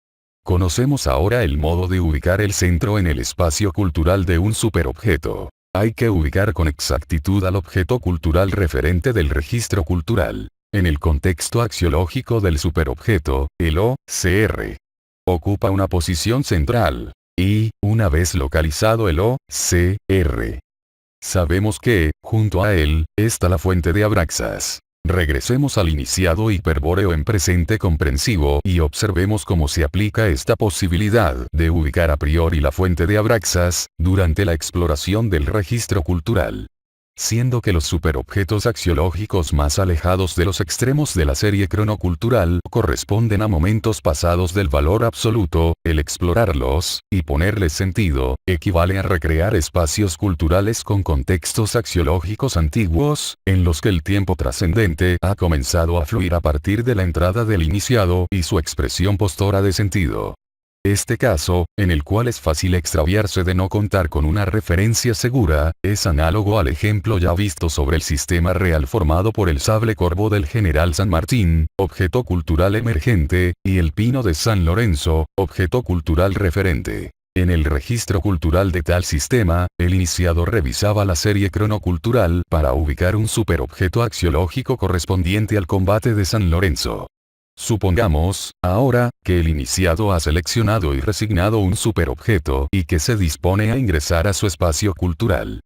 S1: Conocemos ahora el modo de ubicar el centro en el espacio cultural de un superobjeto. Hay que ubicar con exactitud al objeto cultural referente del registro cultural. En el contexto axiológico del superobjeto, el OCR ocupa una posición central. Y, una vez localizado el OCR, sabemos que, junto a él, está la fuente de Abraxas. Regresemos al iniciado hiperbóreo en presente comprensivo y observemos cómo se aplica esta posibilidad de ubicar a priori la fuente de Abraxas, durante la exploración del registro cultural. Siendo que los superobjetos axiológicos más alejados de los extremos de la serie cronocultural corresponden a momentos pasados del valor absoluto, el explorarlos, y ponerles sentido, equivale a recrear espacios culturales con contextos axiológicos antiguos, en los que el tiempo trascendente ha comenzado a fluir a partir de la entrada del iniciado y su expresión postora de sentido. Este caso, en el cual es fácil extraviarse de no contar con una referencia segura, es análogo al ejemplo ya visto sobre el sistema real formado por el sable corvo del general San Martín, objeto cultural emergente, y el pino de San Lorenzo, objeto cultural referente. En el registro cultural de tal sistema, el iniciado revisaba la serie cronocultural para ubicar un superobjeto axiológico correspondiente al combate de San Lorenzo. Supongamos, ahora, que el iniciado ha seleccionado y resignado un superobjeto y que se dispone a ingresar a su espacio cultural.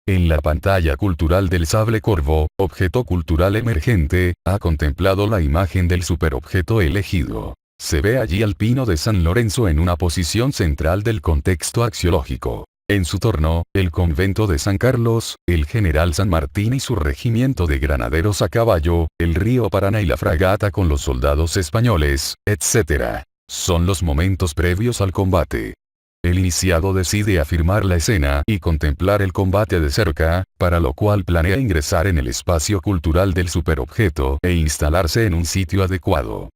S1: En la pantalla cultural del sable corvo, objeto cultural emergente, ha contemplado la imagen del superobjeto elegido. Se ve allí al Pino de San Lorenzo en una posición central del contexto axiológico. En su torno, el convento de San Carlos, el general San Martín y su regimiento de granaderos a caballo, el río Paraná y la fragata con los soldados españoles, etc. Son los momentos previos al combate. El iniciado decide afirmar la escena y contemplar el combate de cerca, para lo cual planea ingresar en el espacio cultural del superobjeto e instalarse en un sitio adecuado.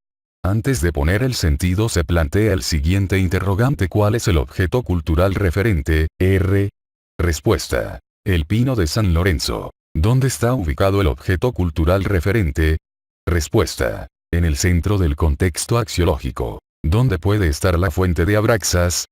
S1: Antes de poner el sentido se plantea el siguiente interrogante: ¿cuál es el objeto cultural referente? R. Respuesta. El Pino de San Lorenzo. ¿Dónde está ubicado el objeto cultural referente? Respuesta. En el centro del contexto axiológico. ¿Dónde puede estar la fuente de Abraxas?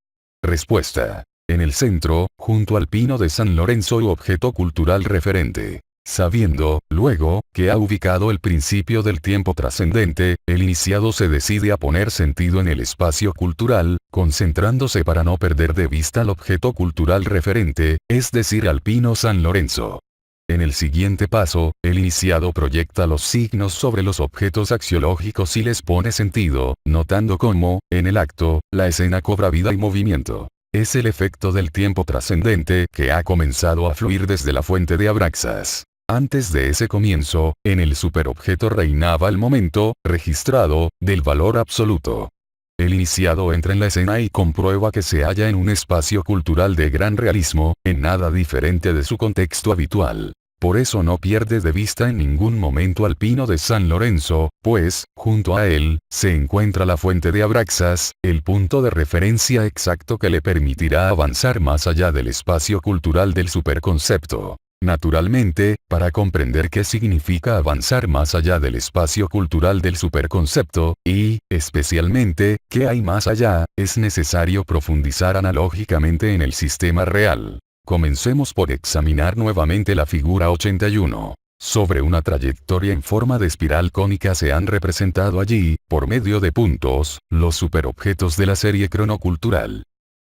S1: Respuesta. En el centro, junto al Pino de San Lorenzo u objeto cultural referente. Sabiendo, luego, que ha ubicado el principio del tiempo trascendente, el iniciado se decide a poner sentido en el espacio cultural, concentrándose para no perder de vista al objeto cultural referente, es decir, al Pino San Lorenzo. En el siguiente paso, el iniciado proyecta los signos sobre los objetos axiológicos y les pone sentido, notando cómo, en el acto, la escena cobra vida y movimiento. Es el efecto del tiempo trascendente que ha comenzado a fluir desde la fuente de Abraxas. Antes de ese comienzo, en el superobjeto reinaba el momento, registrado, del valor absoluto. El iniciado entra en la escena y comprueba que se halla en un espacio cultural de gran realismo, en nada diferente de su contexto habitual. Por eso no pierde de vista en ningún momento al Pino de San Lorenzo, pues, junto a él, se encuentra la fuente de Abraxas, el punto de referencia exacto que le permitirá avanzar más allá del espacio cultural del superconcepto. Naturalmente, para comprender qué significa avanzar más allá del espacio cultural del superconcepto, y, especialmente, qué hay más allá, es necesario profundizar analógicamente en el sistema real. Comencemos por examinar nuevamente la figura 81. Sobre una trayectoria en forma de espiral cónica se han representado allí, por medio de puntos, los superobjetos de la serie cronocultural.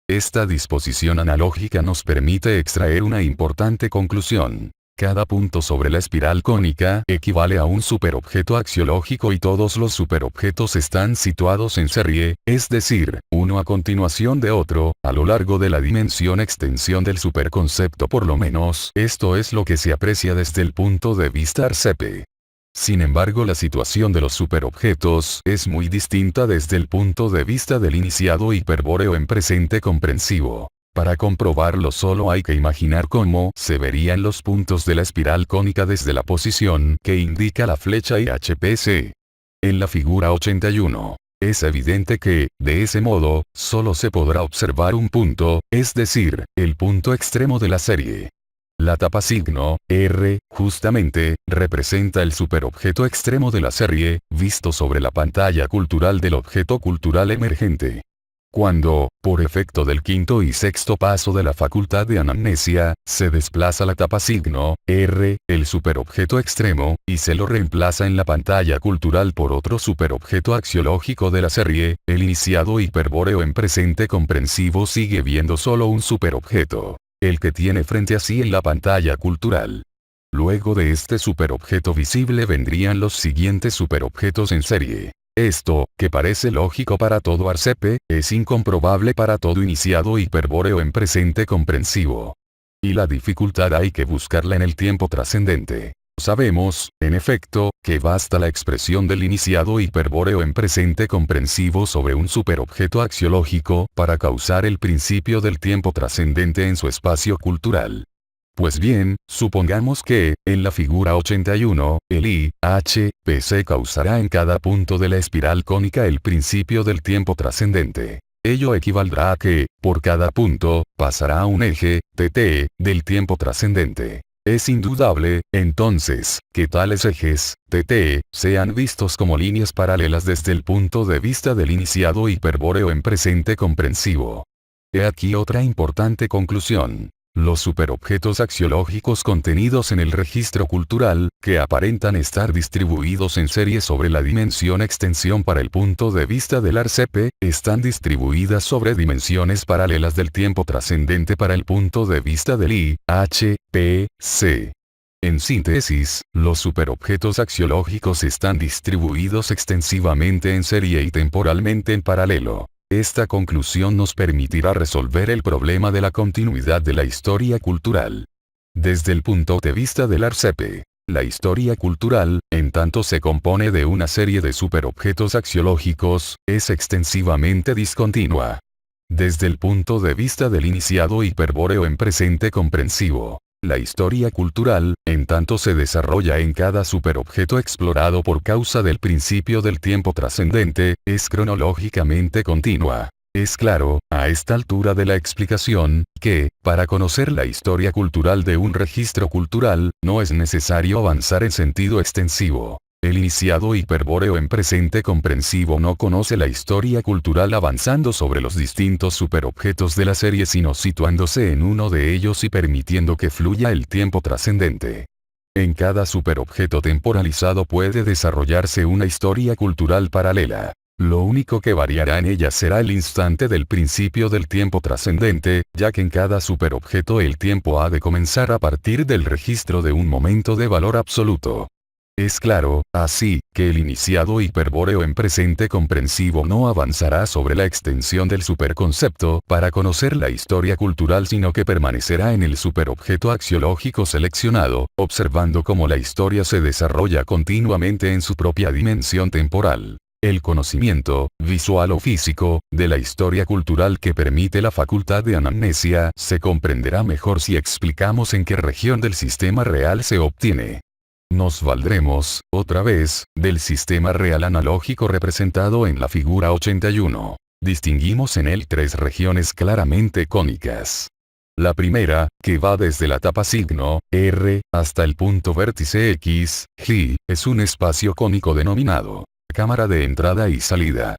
S1: Esta disposición analógica nos permite extraer una importante conclusión. Cada punto sobre la espiral cónica equivale a un superobjeto axiológico y todos los superobjetos están situados en serie, es decir, uno a continuación de otro, a lo largo de la dimensión extensión del superconcepto por lo menos. Esto es lo que se aprecia desde el punto de vista RCP. Sin embargo, la situación de los superobjetos es muy distinta desde el punto de vista del iniciado hiperbóreo en presente comprensivo. Para comprobarlo solo hay que imaginar cómo se verían los puntos de la espiral cónica desde la posición que indica la flecha IHPC. En la figura 81. Es evidente que, de ese modo, solo se podrá observar un punto, es decir, el punto extremo de la serie. La tapa signo, R, justamente, representa el superobjeto extremo de la serie, visto sobre la pantalla cultural del objeto cultural emergente. Cuando, por efecto del quinto y sexto paso de la facultad de anamnesia, se desplaza la tapa signo, R, el superobjeto extremo, y se lo reemplaza en la pantalla cultural por otro superobjeto axiológico de la serie, el iniciado hiperbóreo en presente comprensivo sigue viendo solo un superobjeto. El que tiene frente a sí en la pantalla cultural. Luego de este superobjeto visible vendrían los siguientes superobjetos en serie. Esto, que parece lógico para todo RCP, es incomprobable para todo iniciado hiperbóreo en presente comprensivo. Y la dificultad hay que buscarla en el tiempo trascendente. Sabemos, en efecto, que basta la expresión del iniciado hiperbóreo en presente comprensivo sobre un superobjeto axiológico para causar el principio del tiempo trascendente en su espacio cultural. Pues bien, supongamos que, en la figura 81, el IHPC causará en cada punto de la espiral cónica el principio del tiempo trascendente. Ello equivaldrá a que, por cada punto, pasará a un eje, TT, del tiempo trascendente. Es indudable, entonces, que tales ejes, TT, sean vistos como líneas paralelas desde el punto de vista del iniciado hiperbóreo en presente comprensivo. He aquí otra importante conclusión. Los superobjetos axiológicos contenidos en el registro cultural, que aparentan estar distribuidos en serie sobre la dimensión extensión para el punto de vista del RCP, están distribuidas sobre dimensiones paralelas del tiempo trascendente para el punto de vista del I, H, P, C. En síntesis, los superobjetos axiológicos están distribuidos extensivamente en serie y temporalmente en paralelo. Esta conclusión nos permitirá resolver el problema de la continuidad de la historia cultural. Desde el punto de vista del RCP, la historia cultural, en tanto se compone de una serie de superobjetos axiológicos, es extensivamente discontinua. Desde el punto de vista del iniciado hiperbóreo en presente comprensivo, la historia cultural, en tanto se desarrolla en cada superobjeto explorado por causa del principio del tiempo trascendente, es cronológicamente continua. Es claro, a esta altura de la explicación, que, para conocer la historia cultural de un registro cultural, no es necesario avanzar en sentido extensivo. El iniciado hiperbóreo en presente comprensivo no conoce la historia cultural avanzando sobre los distintos superobjetos de la serie sino situándose en uno de ellos y permitiendo que fluya el tiempo trascendente. En cada superobjeto temporalizado puede desarrollarse una historia cultural paralela. Lo único que variará en ella será el instante del principio del tiempo trascendente, ya que en cada superobjeto el tiempo ha de comenzar a partir del registro de un momento de valor absoluto. Es claro, así, que el iniciado hiperbóreo en presente comprensivo no avanzará sobre la extensión del superconcepto para conocer la historia cultural sino que permanecerá en el superobjeto axiológico seleccionado, observando cómo la historia se desarrolla continuamente en su propia dimensión temporal. El conocimiento, visual o físico, de la historia cultural que permite la facultad de anamnesia se comprenderá mejor si explicamos en qué región del sistema real se obtiene. Nos valdremos, otra vez, del sistema real analógico representado en la figura 81. Distinguimos en él tres regiones claramente cónicas. La primera, que va desde la etapa signo, R, hasta el punto vértice X, G, es un espacio cónico denominado cámara de entrada y salida.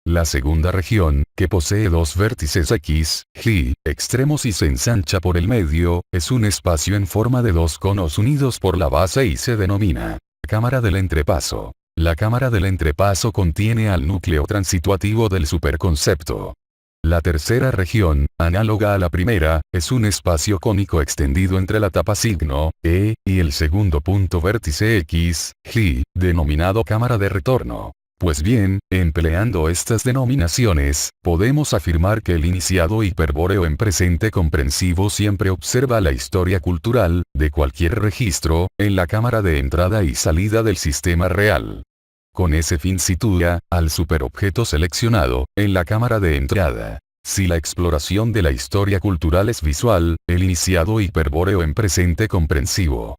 S1: La segunda región, que posee dos vértices X, Y, extremos y se ensancha por el medio, es un espacio en forma de dos conos unidos por la base y se denomina cámara del entrepaso. La cámara del entrepaso contiene al núcleo transituativo del superconcepto. La tercera región, análoga a la primera, es un espacio cónico extendido entre la etapa signo, E, y el segundo punto vértice X, Y, denominado cámara de retorno. Pues bien, empleando estas denominaciones, podemos afirmar que el iniciado hiperbóreo en presente comprensivo siempre observa la historia cultural, de cualquier registro, en la cámara de entrada y salida del sistema real. Con ese fin sitúa, al superobjeto seleccionado, en la cámara de entrada. Si la exploración de la historia cultural es visual, el iniciado hiperbóreo en presente comprensivo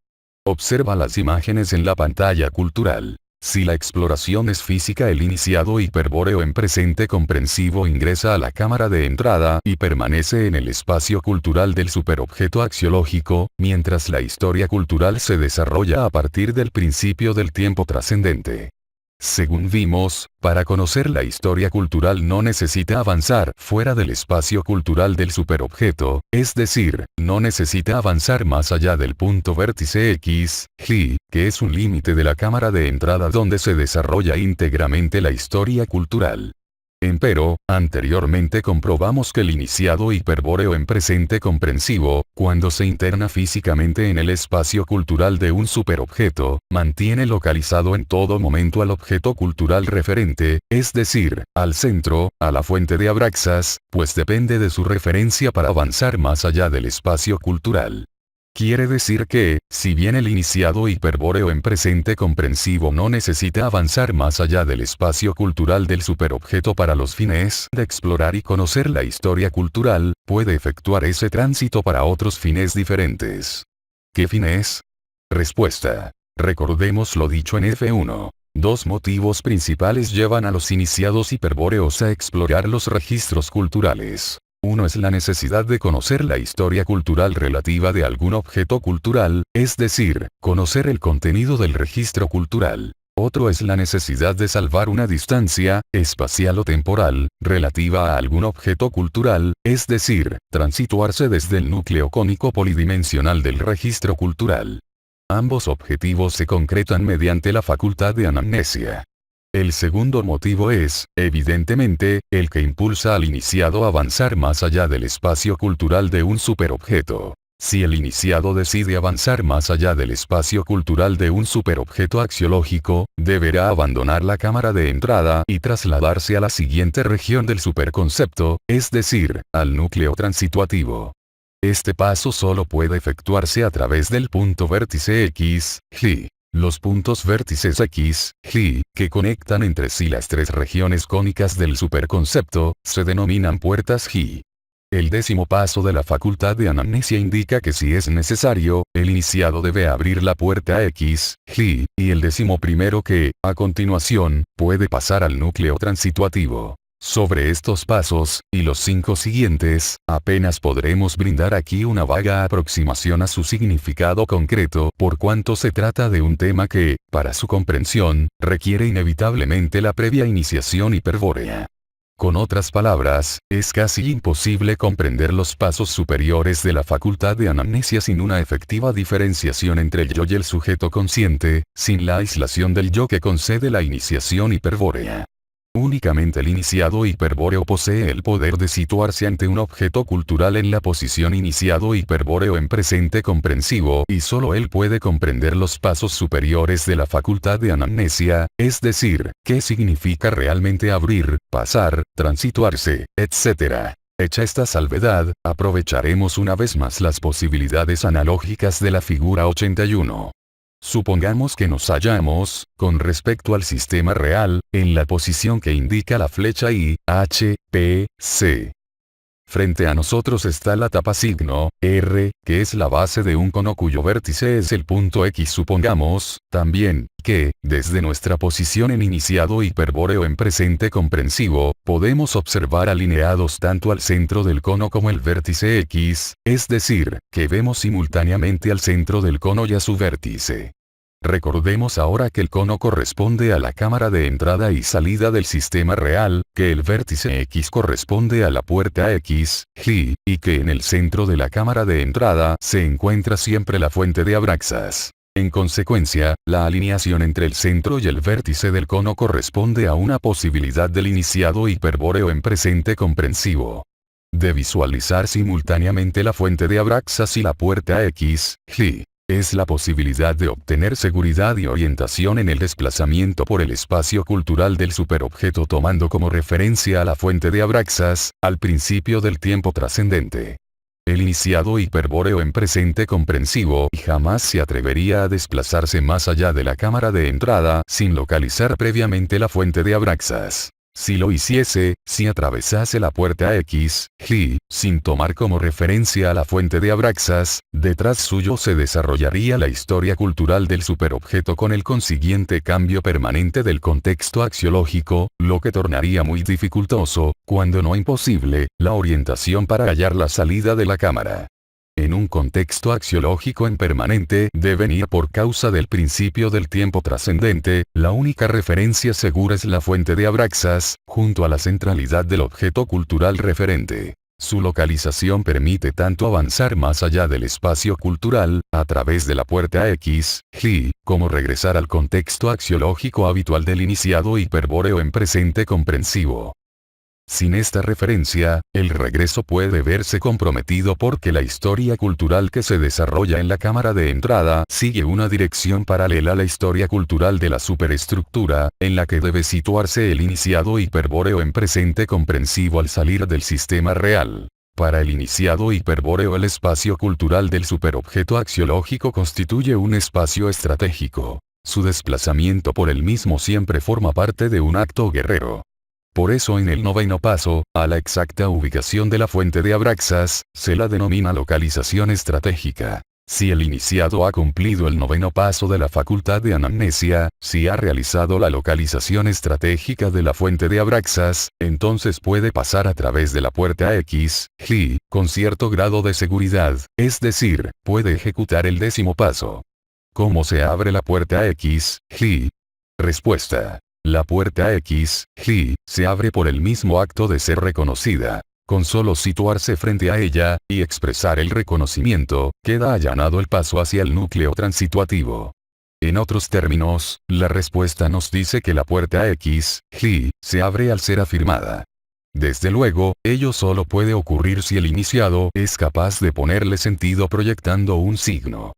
S1: observa las imágenes en la pantalla cultural. Si la exploración es física, el iniciado hiperbóreo en presente comprensivo ingresa a la cámara de entrada y permanece en el espacio cultural del superobjeto axiológico, mientras la historia cultural se desarrolla a partir del principio del tiempo trascendente. Según vimos, para conocer la historia cultural no necesita avanzar fuera del espacio cultural del superobjeto, es decir, no necesita avanzar más allá del punto vértice X, Y, que es un límite de la cámara de entrada donde se desarrolla íntegramente la historia cultural. Empero, anteriormente comprobamos que el iniciado hiperbóreo en presente comprensivo, cuando se interna físicamente en el espacio cultural de un superobjeto, mantiene localizado en todo momento al objeto cultural referente, es decir, al centro, a la fuente de Abraxas, pues depende de su referencia para avanzar más allá del espacio cultural. Quiere decir que, si bien el iniciado hiperbóreo en presente comprensivo no necesita avanzar más allá del espacio cultural del superobjeto para los fines de explorar y conocer la historia cultural, puede efectuar ese tránsito para otros fines diferentes. ¿Qué fines? Respuesta. Recordemos lo dicho en F1. Dos motivos principales llevan a los iniciados hiperbóreos a explorar los registros culturales. Uno es la necesidad de conocer la historia cultural relativa de algún objeto cultural, es decir, conocer el contenido del registro cultural. Otro es la necesidad de salvar una distancia, espacial o temporal, relativa a algún objeto cultural, es decir, transituarse desde el núcleo cónico polidimensional del registro cultural. Ambos objetivos se concretan mediante la facultad de anamnesia. El segundo motivo es, evidentemente, el que impulsa al iniciado a avanzar más allá del espacio cultural de un superobjeto. Si el iniciado decide avanzar más allá del espacio cultural de un superobjeto axiológico, deberá abandonar la cámara de entrada y trasladarse a la siguiente región del superconcepto, es decir, al núcleo transituativo. Este paso solo puede efectuarse a través del punto vértice X, G. Los puntos vértices X, G, que conectan entre sí las tres regiones cónicas del superconcepto, se denominan puertas G. El décimo paso de la facultad de anamnesia indica que si es necesario, el iniciado debe abrir la puerta X, G, y el décimo primero que, a continuación, puede pasar al núcleo transituativo. Sobre estos pasos, y los 5 siguientes, apenas podremos brindar aquí una vaga aproximación a su significado concreto, por cuanto se trata de un tema que, para su comprensión, requiere inevitablemente la previa iniciación hiperbórea. Con otras palabras, es casi imposible comprender los pasos superiores de la facultad de anamnesia sin una efectiva diferenciación entre el yo y el sujeto consciente, sin la aislación del yo que concede la iniciación hiperbórea. Únicamente el iniciado hiperbóreo posee el poder de situarse ante un objeto cultural en la posición iniciado hiperbóreo en presente comprensivo y solo él puede comprender los pasos superiores de la facultad de anamnesia, es decir, qué significa realmente abrir, pasar, transituarse, etc. Hecha esta salvedad, aprovecharemos una vez más las posibilidades analógicas de la figura 81. Supongamos que nos hallamos, con respecto al sistema real, en la posición que indica la flecha I, H, P, C. Frente a nosotros está la tapa signo, R, que es la base de un cono cuyo vértice es el punto X. Supongamos, también, que, desde nuestra posición en iniciado hiperbóreo en presente comprensivo, podemos observar alineados tanto al centro del cono como el vértice X, es decir, que vemos simultáneamente al centro del cono y a su vértice. Recordemos ahora que el cono corresponde a la cámara de entrada y salida del sistema real, que el vértice X corresponde a la puerta X, G, y que en el centro de la cámara de entrada se encuentra siempre la fuente de Abraxas. En consecuencia, la alineación entre el centro y el vértice del cono corresponde a una posibilidad del iniciado hiperbóreo en presente comprensivo. De visualizar simultáneamente la fuente de Abraxas y la puerta X, G. Es la posibilidad de obtener seguridad y orientación en el desplazamiento por el espacio cultural del superobjeto tomando como referencia a la fuente de Abraxas, al principio del tiempo trascendente. El iniciado hiperbóreo en presente comprensivo jamás se atrevería a desplazarse más allá de la cámara de entrada sin localizar previamente la fuente de Abraxas. Si lo hiciese, si atravesase la puerta X, G, sin tomar como referencia a la fuente de Abraxas, detrás suyo se desarrollaría la historia cultural del superobjeto con el consiguiente cambio permanente del contexto axiológico, lo que tornaría muy dificultoso, cuando no imposible, la orientación para hallar la salida de la cámara. En un contexto axiológico en permanente devenir por causa del principio del tiempo trascendente, la única referencia segura es la fuente de Abraxas, junto a la centralidad del objeto cultural referente. Su localización permite tanto avanzar más allá del espacio cultural, a través de la puerta X, G, como regresar al contexto axiológico habitual del iniciado hiperbóreo en presente comprensivo. Sin esta referencia, el regreso puede verse comprometido porque la historia cultural que se desarrolla en la cámara de entrada sigue una dirección paralela a la historia cultural de la superestructura, en la que debe situarse el iniciado hiperbóreo en presente comprensivo al salir del sistema real. Para el iniciado hiperbóreo el espacio cultural del superobjeto axiológico constituye un espacio estratégico. Su desplazamiento por el mismo siempre forma parte de un acto guerrero. Por eso en el noveno paso, a la exacta ubicación de la fuente de Abraxas, se la denomina localización estratégica. Si el iniciado ha cumplido el noveno paso de la facultad de anamnesia, si ha realizado la localización estratégica de la fuente de Abraxas, entonces puede pasar a través de la puerta X, G, con cierto grado de seguridad, es decir, puede ejecutar el décimo paso. ¿Cómo se abre la puerta X, G? Respuesta. La puerta X, G, se abre por el mismo acto de ser reconocida. Con solo situarse frente a ella, y expresar el reconocimiento, queda allanado el paso hacia el núcleo transituativo. En otros términos, la respuesta nos dice que la puerta X, G, se abre al ser afirmada. Desde luego, ello solo puede ocurrir si el iniciado es capaz de ponerle sentido proyectando un signo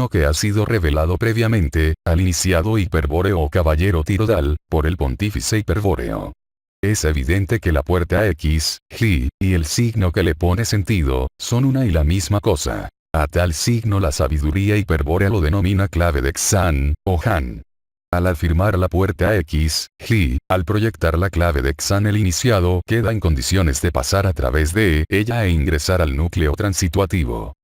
S1: que ha sido revelado previamente, al iniciado hiperbóreo o caballero tirodal, por el pontífice hiperbóreo. Es evidente que la puerta X, G, y el signo que le pone sentido, son una y la misma cosa. A tal signo la sabiduría hiperbórea lo denomina clave de Xan, o Han. Al afirmar la puerta X, G, al proyectar la clave de Xan el iniciado queda en condiciones de pasar a través de ella e ingresar al núcleo transituativo.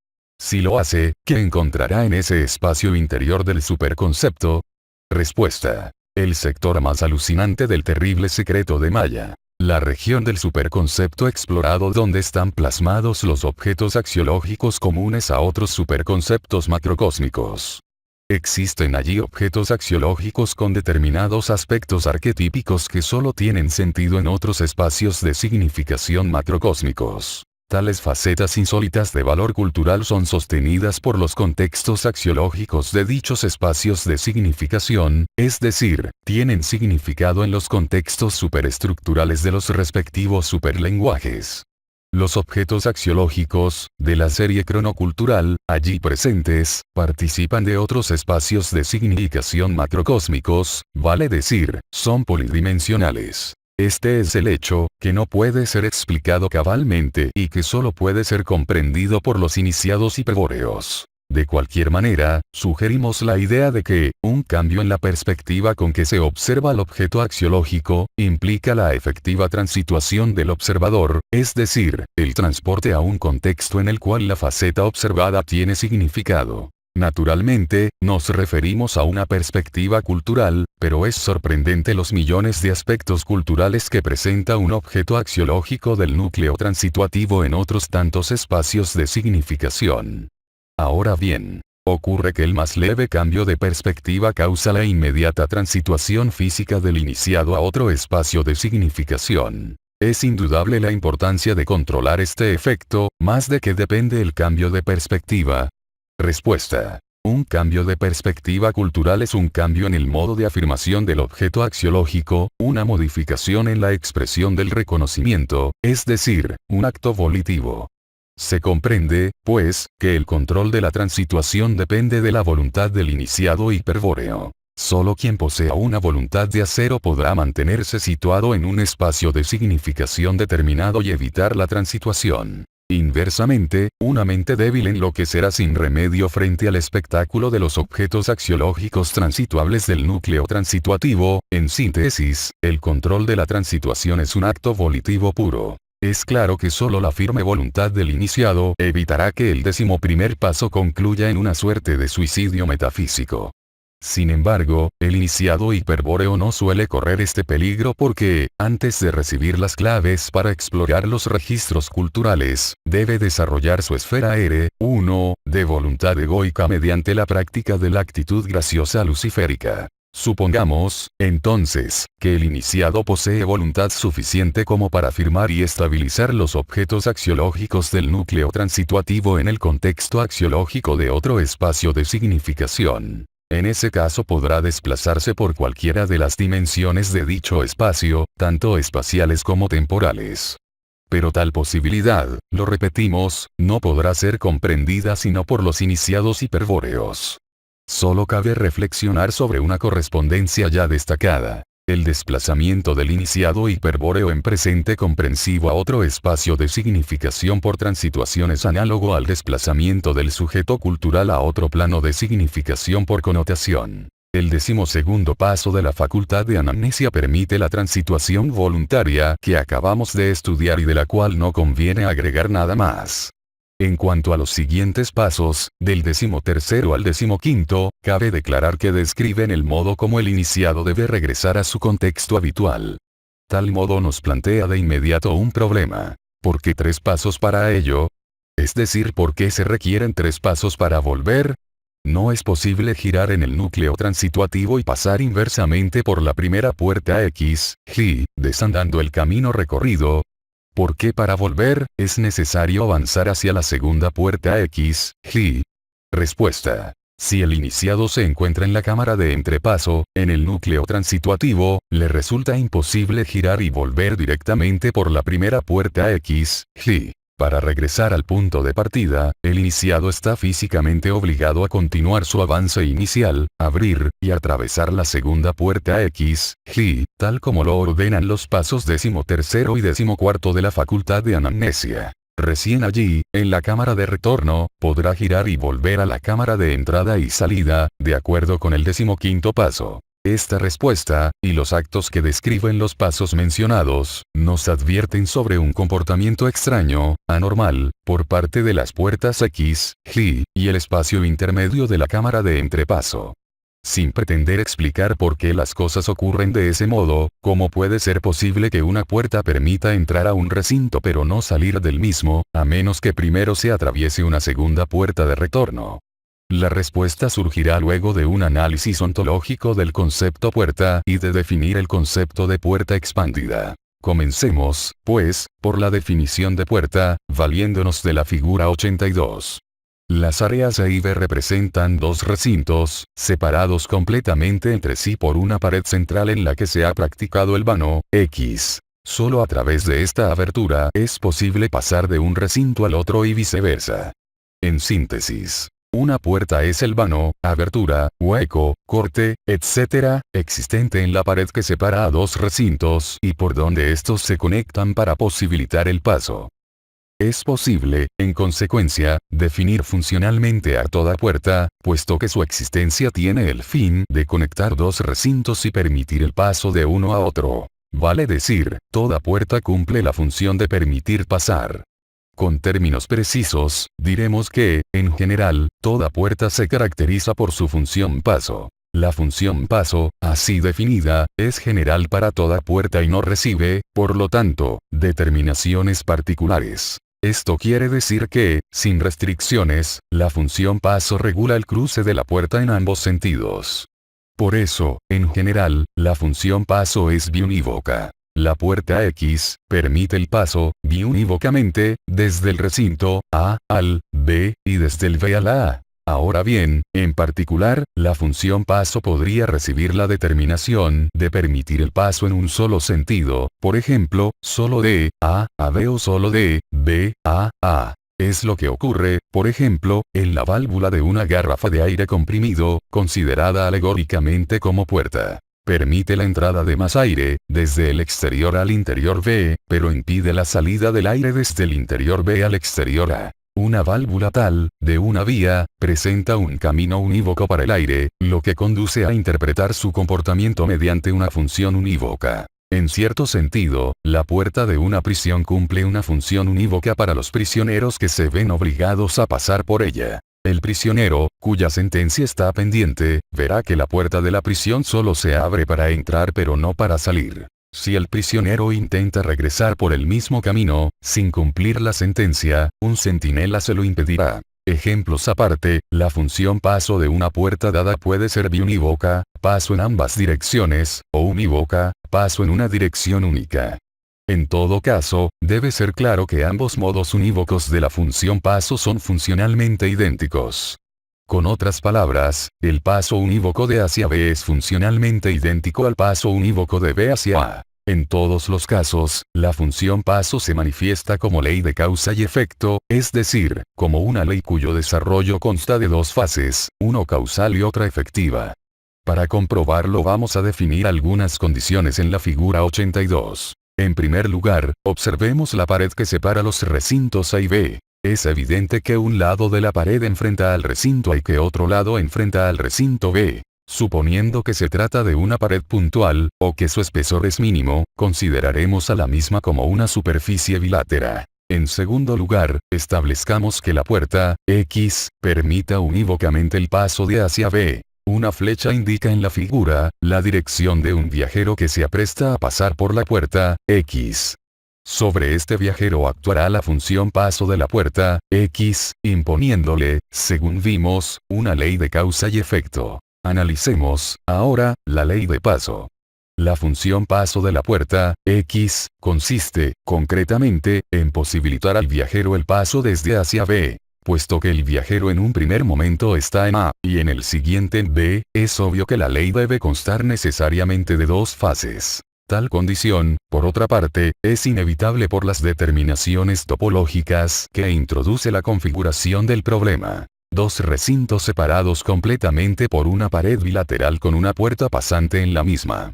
S1: Si lo hace, ¿qué encontrará en ese espacio interior del superconcepto? Respuesta. El sector más alucinante del terrible secreto de Maya. La región del superconcepto explorado donde están plasmados los objetos axiológicos comunes a otros superconceptos macrocósmicos. Existen allí objetos axiológicos con determinados aspectos arquetípicos que solo tienen sentido en otros espacios de significación macrocósmicos. Tales facetas insólitas de valor cultural son sostenidas por los contextos axiológicos de dichos espacios de significación, es decir, tienen significado en los contextos superestructurales de los respectivos superlenguajes. Los objetos axiológicos, de la serie cronocultural, allí presentes, participan de otros espacios de significación macrocósmicos, vale decir, son polidimensionales. Este es el hecho, que no puede ser explicado cabalmente y que solo puede ser comprendido por los iniciados hiperbóreos. De cualquier manera, sugerimos la idea de que, un cambio en la perspectiva con que se observa el objeto axiológico, implica la efectiva transituación del observador, es decir, el transporte a un contexto en el cual la faceta observada tiene significado. Naturalmente, nos referimos a una perspectiva cultural, pero es sorprendente los millones de aspectos culturales que presenta un objeto axiológico del núcleo transituativo en otros tantos espacios de significación. Ahora bien, ocurre que el más leve cambio de perspectiva causa la inmediata transituación física del iniciado a otro espacio de significación. Es indudable la importancia de controlar este efecto, más de que depende el cambio de perspectiva. Respuesta. Un cambio de perspectiva cultural es un cambio en el modo de afirmación del objeto axiológico, una modificación en la expresión del reconocimiento, es decir, un acto volitivo. Se comprende, pues, que el control de la transituación depende de la voluntad del iniciado hiperbóreo. Solo quien posea una voluntad de acero podrá mantenerse situado en un espacio de significación determinado y evitar la transituación. Inversamente, una mente débil enloquecerá sin remedio frente al espectáculo de los objetos axiológicos transituables del núcleo transituativo. En síntesis, el control de la transituación es un acto volitivo puro. Es claro que solo la firme voluntad del iniciado evitará que el 11º paso concluya en una suerte de suicidio metafísico. Sin embargo, el iniciado hiperbóreo no suele correr este peligro porque, antes de recibir las claves para explorar los registros culturales, debe desarrollar su esfera R1, de voluntad egoica mediante la práctica de la actitud graciosa luciférica. Supongamos, entonces, que el iniciado posee voluntad suficiente como para afirmar y estabilizar los objetos axiológicos del núcleo transituativo en el contexto axiológico de otro espacio de significación. En ese caso podrá desplazarse por cualquiera de las dimensiones de dicho espacio, tanto espaciales como temporales. Pero tal posibilidad, lo repetimos, no podrá ser comprendida sino por los iniciados hiperbóreos. Solo cabe reflexionar sobre una correspondencia ya destacada. El desplazamiento del iniciado hiperbóreo en presente comprensivo a otro espacio de significación por transituación es análogo al desplazamiento del sujeto cultural a otro plano de significación por connotación. El 12º paso de la facultad de anamnesia permite la transituación voluntaria que acabamos de estudiar y de la cual no conviene agregar nada más. En cuanto a los siguientes pasos, del 13º al 15º, cabe declarar que describen el modo como el iniciado debe regresar a su contexto habitual. Tal modo nos plantea de inmediato un problema. ¿Por qué 3 pasos para ello? Es decir, ¿por qué se requieren 3 pasos para volver? No es posible girar en el núcleo transituativo y pasar inversamente por la primera puerta X, Y, desandando el camino recorrido. ¿Por qué para volver, es necesario avanzar hacia la segunda puerta X, Y? Respuesta. Si el iniciado se encuentra en la cámara de entrepaso, en el núcleo transituativo, le resulta imposible girar y volver directamente por la primera puerta X, Y. Para regresar al punto de partida, el iniciado está físicamente obligado a continuar su avance inicial, abrir, y atravesar la segunda puerta X, Y, tal como lo ordenan los pasos 13º y 14º de la facultad de anamnesia. Recién allí, en la cámara de retorno, podrá girar y volver a la cámara de entrada y salida, de acuerdo con el 15º paso. Esta respuesta, y los actos que describen los pasos mencionados, nos advierten sobre un comportamiento extraño, anormal, por parte de las puertas X, Y, y el espacio intermedio de la cámara de entrepaso. Sin pretender explicar por qué las cosas ocurren de ese modo, ¿cómo puede ser posible que una puerta permita entrar a un recinto pero no salir del mismo, a menos que primero se atraviese una segunda puerta de retorno? La respuesta surgirá luego de un análisis ontológico del concepto puerta y de definir el concepto de puerta expandida. Comencemos, pues, por la definición de puerta, valiéndonos de la figura 82. Las áreas A y B representan dos recintos, separados completamente entre sí por una pared central en la que se ha practicado el vano, X. Solo a través de esta abertura es posible pasar de un recinto al otro y viceversa. En síntesis, una puerta es el vano, abertura, hueco, corte, etc., existente en la pared que separa a dos recintos y por donde estos se conectan para posibilitar el paso. Es posible, en consecuencia, definir funcionalmente a toda puerta, puesto que su existencia tiene el fin de conectar dos recintos y permitir el paso de uno a otro. Vale decir, toda puerta cumple la función de permitir pasar. Con términos precisos, diremos que, en general, toda puerta se caracteriza por su función paso. La función paso, así definida, es general para toda puerta y no recibe, por lo tanto, determinaciones particulares. Esto quiere decir que, sin restricciones, la función paso regula el cruce de la puerta en ambos sentidos. Por eso, en general, la función paso es biunívoca. La puerta X permite el paso, biunívocamente, desde el recinto A al B, y desde el B a la A. Ahora bien, en particular, la función paso podría recibir la determinación de permitir el paso en un solo sentido, por ejemplo, solo de A a B o solo de B a A. Es lo que ocurre, por ejemplo, en la válvula de una garrafa de aire comprimido, considerada alegóricamente como puerta. Permite la entrada de más aire, desde el exterior al interior B, pero impide la salida del aire desde el interior B al exterior A. Una válvula tal, de una vía, presenta un camino unívoco para el aire, lo que conduce a interpretar su comportamiento mediante una función unívoca. En cierto sentido, la puerta de una prisión cumple una función unívoca para los prisioneros que se ven obligados a pasar por ella. El prisionero, cuya sentencia está pendiente, verá que la puerta de la prisión solo se abre para entrar pero no para salir. Si el prisionero intenta regresar por el mismo camino, sin cumplir la sentencia, un centinela se lo impedirá. Ejemplos aparte, la función paso de una puerta dada puede ser biunívoca, paso en ambas direcciones, o unívoca, paso en una dirección única. En todo caso, debe ser claro que ambos modos unívocos de la función paso son funcionalmente idénticos. Con otras palabras, el paso unívoco de A hacia B es funcionalmente idéntico al paso unívoco de B hacia A. En todos los casos, la función paso se manifiesta como ley de causa y efecto, es decir, como una ley cuyo desarrollo consta de dos fases, uno causal y otra efectiva. Para comprobarlo vamos a definir algunas condiciones en la figura 82. En primer lugar, observemos la pared que separa los recintos A y B. Es evidente que un lado de la pared enfrenta al recinto A y que otro lado enfrenta al recinto B. Suponiendo que se trata de una pared puntual, o que su espesor es mínimo, consideraremos a la misma como una superficie bilátera. En segundo lugar, establezcamos que la puerta X permita unívocamente el paso de A hacia B. Una flecha indica en la figura la dirección de un viajero que se apresta a pasar por la puerta X. Sobre este viajero actuará la función paso de la puerta, X, imponiéndole, según vimos, una ley de causa y efecto. Analicemos, ahora, la ley de paso. La función paso de la puerta, X, consiste, concretamente, en posibilitar al viajero el paso desde A hacia B. Puesto que el viajero en un primer momento está en A, y en el siguiente en B, es obvio que la ley debe constar necesariamente de dos fases. Tal condición, por otra parte, es inevitable por las determinaciones topológicas que introduce la configuración del problema. Dos recintos separados completamente por una pared bilateral con una puerta pasante en la misma.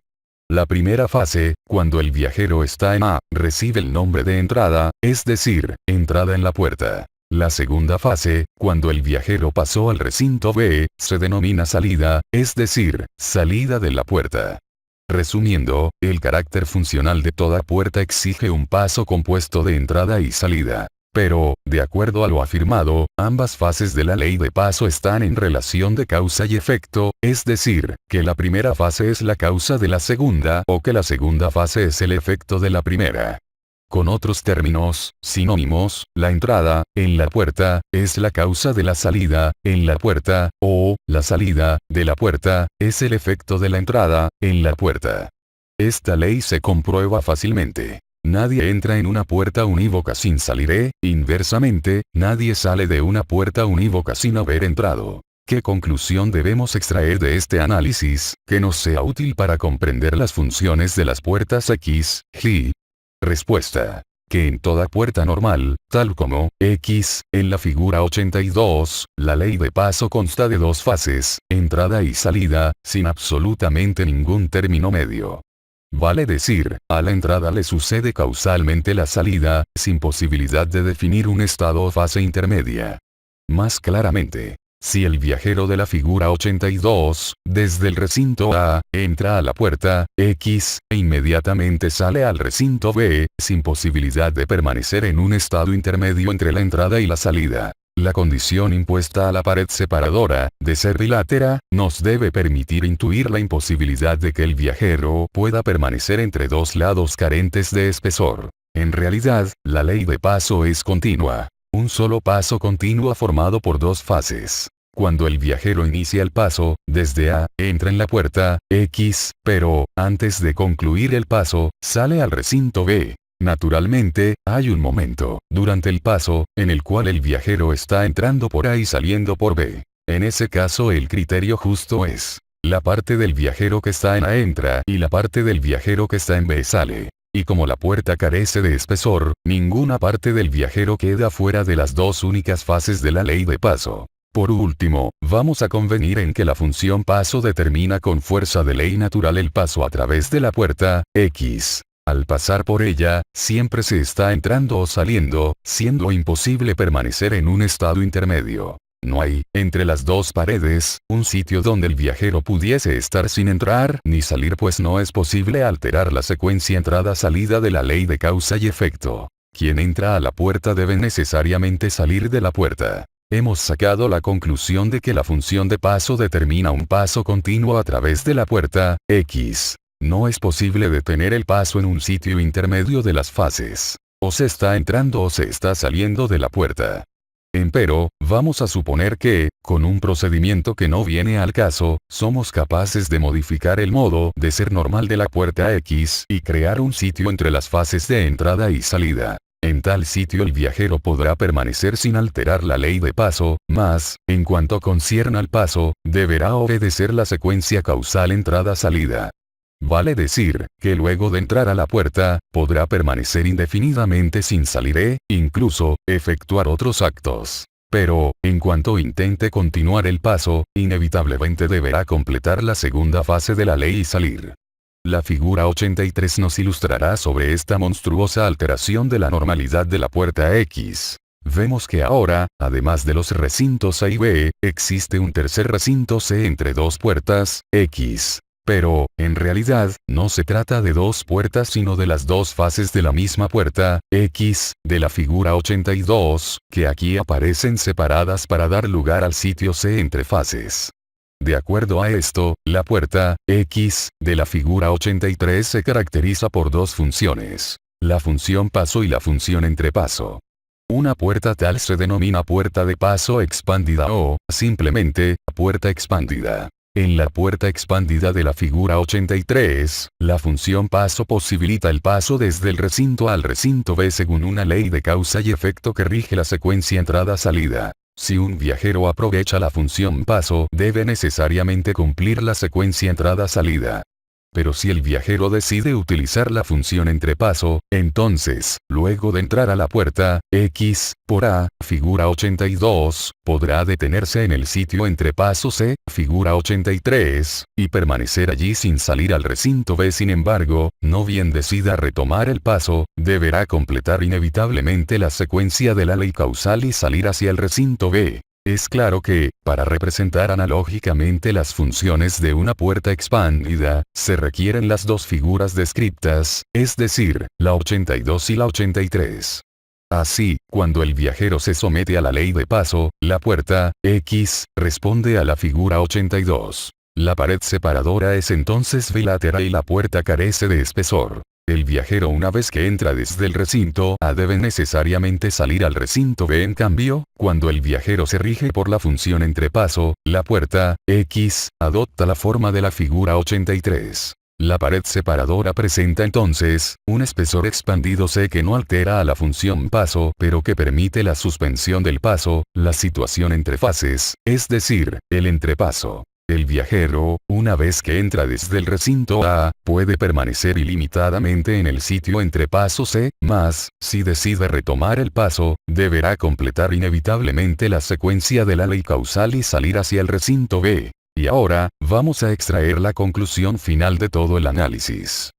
S1: La primera fase, cuando el viajero está en A, recibe el nombre de entrada, es decir, entrada en la puerta. La segunda fase, cuando el viajero pasó al recinto B, se denomina salida, es decir, salida de la puerta. Resumiendo, el carácter funcional de toda puerta exige un paso compuesto de entrada y salida. Pero, de acuerdo a lo afirmado, ambas fases de la ley de paso están en relación de causa y efecto, es decir, que la primera fase es la causa de la segunda o que la segunda fase es el efecto de la primera. Con otros términos, sinónimos, la entrada, en la puerta, es la causa de la salida, en la puerta, o, la salida, de la puerta, es el efecto de la entrada, en la puerta. Esta ley se comprueba fácilmente. Nadie entra en una puerta unívoca sin salir, inversamente, nadie sale de una puerta unívoca sin haber entrado. ¿Qué conclusión debemos extraer de este análisis, que nos sea útil para comprender las funciones de las puertas X, Y? Respuesta. Que en toda puerta normal, tal como X, en la figura 82, la ley de paso consta de dos fases, entrada y salida, sin absolutamente ningún término medio. Vale decir, a la entrada le sucede causalmente la salida, sin posibilidad de definir un estado o fase intermedia. Más claramente, si el viajero de la figura 82, desde el recinto A, entra a la puerta X, e inmediatamente sale al recinto B, sin posibilidad de permanecer en un estado intermedio entre la entrada y la salida. La condición impuesta a la pared separadora, de ser bilátera, nos debe permitir intuir la imposibilidad de que el viajero pueda permanecer entre dos lados carentes de espesor. En realidad, la ley de paso es continua. Un solo paso continuo formado por dos fases. Cuando el viajero inicia el paso, desde A, entra en la puerta X, pero, antes de concluir el paso, sale al recinto B. Naturalmente, hay un momento, durante el paso, en el cual el viajero está entrando por A y saliendo por B. En ese caso el criterio justo es, la parte del viajero que está en A entra y la parte del viajero que está en B sale. Y como la puerta carece de espesor, ninguna parte del viajero queda fuera de las dos únicas fases de la ley de paso. Por último, vamos a convenir en que la función paso determina con fuerza de ley natural el paso a través de la puerta X. Al pasar por ella, siempre se está entrando o saliendo, siendo imposible permanecer en un estado intermedio. No hay, entre las dos paredes, un sitio donde el viajero pudiese estar sin entrar ni salir, pues no es posible alterar la secuencia entrada-salida de la ley de causa y efecto. Quien entra a la puerta debe necesariamente salir de la puerta. Hemos sacado la conclusión de que la función de paso determina un paso continuo a través de la puerta X. No es posible detener el paso en un sitio intermedio de las fases. O se está entrando o se está saliendo de la puerta. Empero, vamos a suponer que, con un procedimiento que no viene al caso, somos capaces de modificar el modo de ser normal de la puerta X y crear un sitio entre las fases de entrada y salida. En tal sitio el viajero podrá permanecer sin alterar la ley de paso, mas, en cuanto concierne al paso, deberá obedecer la secuencia causal entrada-salida. Vale decir, que luego de entrar a la puerta, podrá permanecer indefinidamente sin salir incluso, efectuar otros actos. Pero, en cuanto intente continuar el paso, inevitablemente deberá completar la segunda fase de la ley y salir. La figura 83 nos ilustrará sobre esta monstruosa alteración de la normalidad de la puerta X. Vemos que ahora, además de los recintos A y B, existe un tercer recinto C entre dos puertas X. Pero, en realidad, no se trata de dos puertas sino de las dos fases de la misma puerta X, de la figura 82, que aquí aparecen separadas para dar lugar al sitio C entre fases. De acuerdo a esto, la puerta X, de la figura 83 se caracteriza por dos funciones. la función paso y la función entrepaso. Una puerta tal se denomina puerta de paso expandida o, simplemente, puerta expandida. En la puerta expandida de la figura 83, la función paso posibilita el paso desde el recinto al recinto B según una ley de causa y efecto que rige la secuencia entrada-salida. Si un viajero aprovecha la función paso, debe necesariamente cumplir la secuencia entrada-salida. Pero si el viajero decide utilizar la función entrepaso, entonces, luego de entrar a la puerta, X, por A, figura 82, podrá detenerse en el sitio entrepaso C, figura 83, y permanecer allí sin salir al recinto B. Sin embargo, no bien decida retomar el paso, deberá completar inevitablemente la secuencia de la ley causal y salir hacia el recinto B. Es claro que, para representar analógicamente las funciones de una puerta expandida, se requieren las dos figuras descriptas, es decir, la 82 y la 83. Así, cuando el viajero se somete a la ley de paso, la puerta, X, responde a la figura 82. La pared separadora es entonces bilátera y la puerta carece de espesor. El viajero una vez que entra desde el recinto A debe necesariamente salir al recinto B. En cambio, cuando el viajero se rige por la función entrepaso, la puerta, X, adopta la forma de la figura 83. La pared separadora presenta entonces, un espesor expandido C que no altera a la función paso pero que permite la suspensión del paso, la situación entre fases, es decir, el entrepaso. El viajero, una vez que entra desde el recinto A, puede permanecer ilimitadamente en el sitio entrepaso C, mas, si decide retomar el paso, deberá completar inevitablemente la secuencia de la ley causal y salir hacia el recinto B. Y ahora, vamos a extraer la conclusión final de todo el análisis.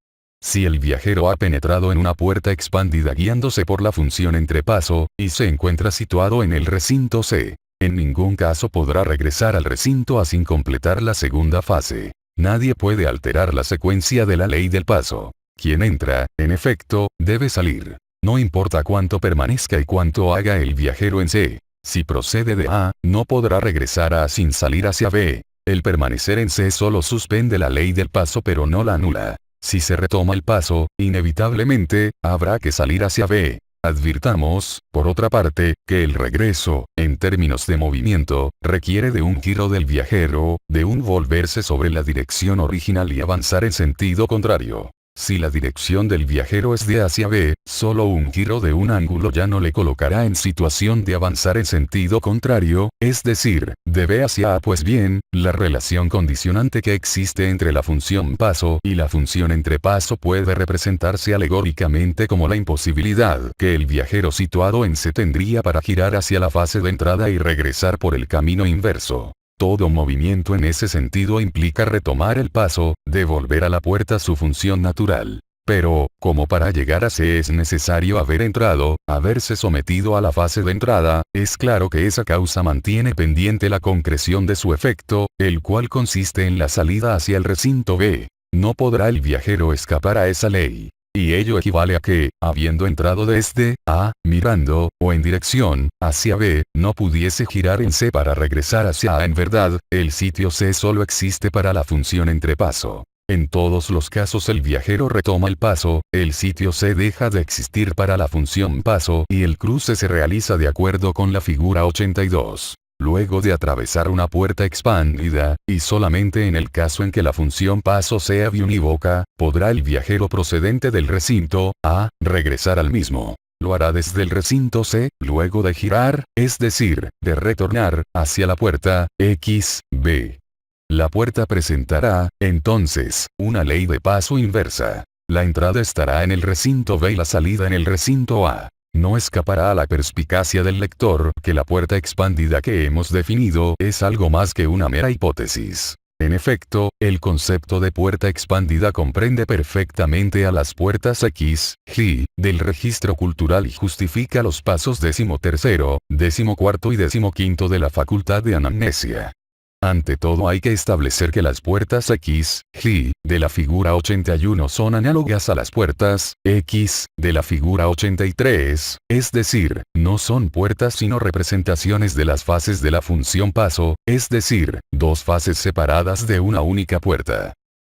S1: Si el viajero ha penetrado en una puerta expandida guiándose por la función entrepaso, y se encuentra situado en el recinto C, en ningún caso podrá regresar al recinto A sin completar la segunda fase. Nadie puede alterar la secuencia de la ley del paso. Quien entra, en efecto, debe salir. No importa cuánto permanezca y cuánto haga el viajero en C. Si procede de A, no podrá regresar a A sin salir hacia B. El permanecer en C solo suspende la ley del paso pero no la anula. Si se retoma el paso, inevitablemente, habrá que salir hacia B. Advirtamos, por otra parte, que el regreso, en términos de movimiento, requiere de un giro del viajero, de un volverse sobre la dirección original y avanzar en sentido contrario. Si la dirección del viajero es de A hacia B, solo un giro de un ángulo ya no le colocará en situación de avanzar en sentido contrario, es decir, de B hacia A. Pues bien, la relación condicionante que existe entre la función paso y la función entrepaso puede representarse alegóricamente como la imposibilidad que el viajero situado en C tendría para girar hacia la fase de entrada y regresar por el camino inverso. Todo movimiento en ese sentido implica retomar el paso, devolver a la puerta su función natural. Pero, como para llegar a C es necesario haber entrado, haberse sometido a la fase de entrada, es claro que esa causa mantiene pendiente la concreción de su efecto, el cual consiste en la salida hacia el recinto B. No podrá el viajero escapar a esa ley. Y ello equivale a que, habiendo entrado desde A, mirando, o en dirección, hacia B, no pudiese girar en C para regresar hacia A. En verdad, el sitio C solo existe para la función entrepaso. En todos los casos el viajero retoma el paso, el sitio C deja de existir para la función paso y el cruce se realiza de acuerdo con la figura 82. Luego de atravesar una puerta expandida, y solamente en el caso en que la función paso sea biunívoca, podrá el viajero procedente del recinto A regresar al mismo. Lo hará desde el recinto C, luego de girar, es decir, de retornar, hacia la puerta X, B. La puerta presentará, entonces, una ley de paso inversa. La entrada estará en el recinto B y la salida en el recinto A. No escapará a la perspicacia del lector que la puerta expandida que hemos definido es algo más que una mera hipótesis. En efecto, el concepto de puerta expandida comprende perfectamente a las puertas X, G, del registro cultural y justifica los pasos 13º, 14º y 15º de la facultad de anamnesia. Ante todo hay que establecer que las puertas X, G, de la figura 81 son análogas a las puertas X, de la figura 83, es decir, no son puertas sino representaciones de las fases de la función paso, es decir, dos fases separadas de una única puerta.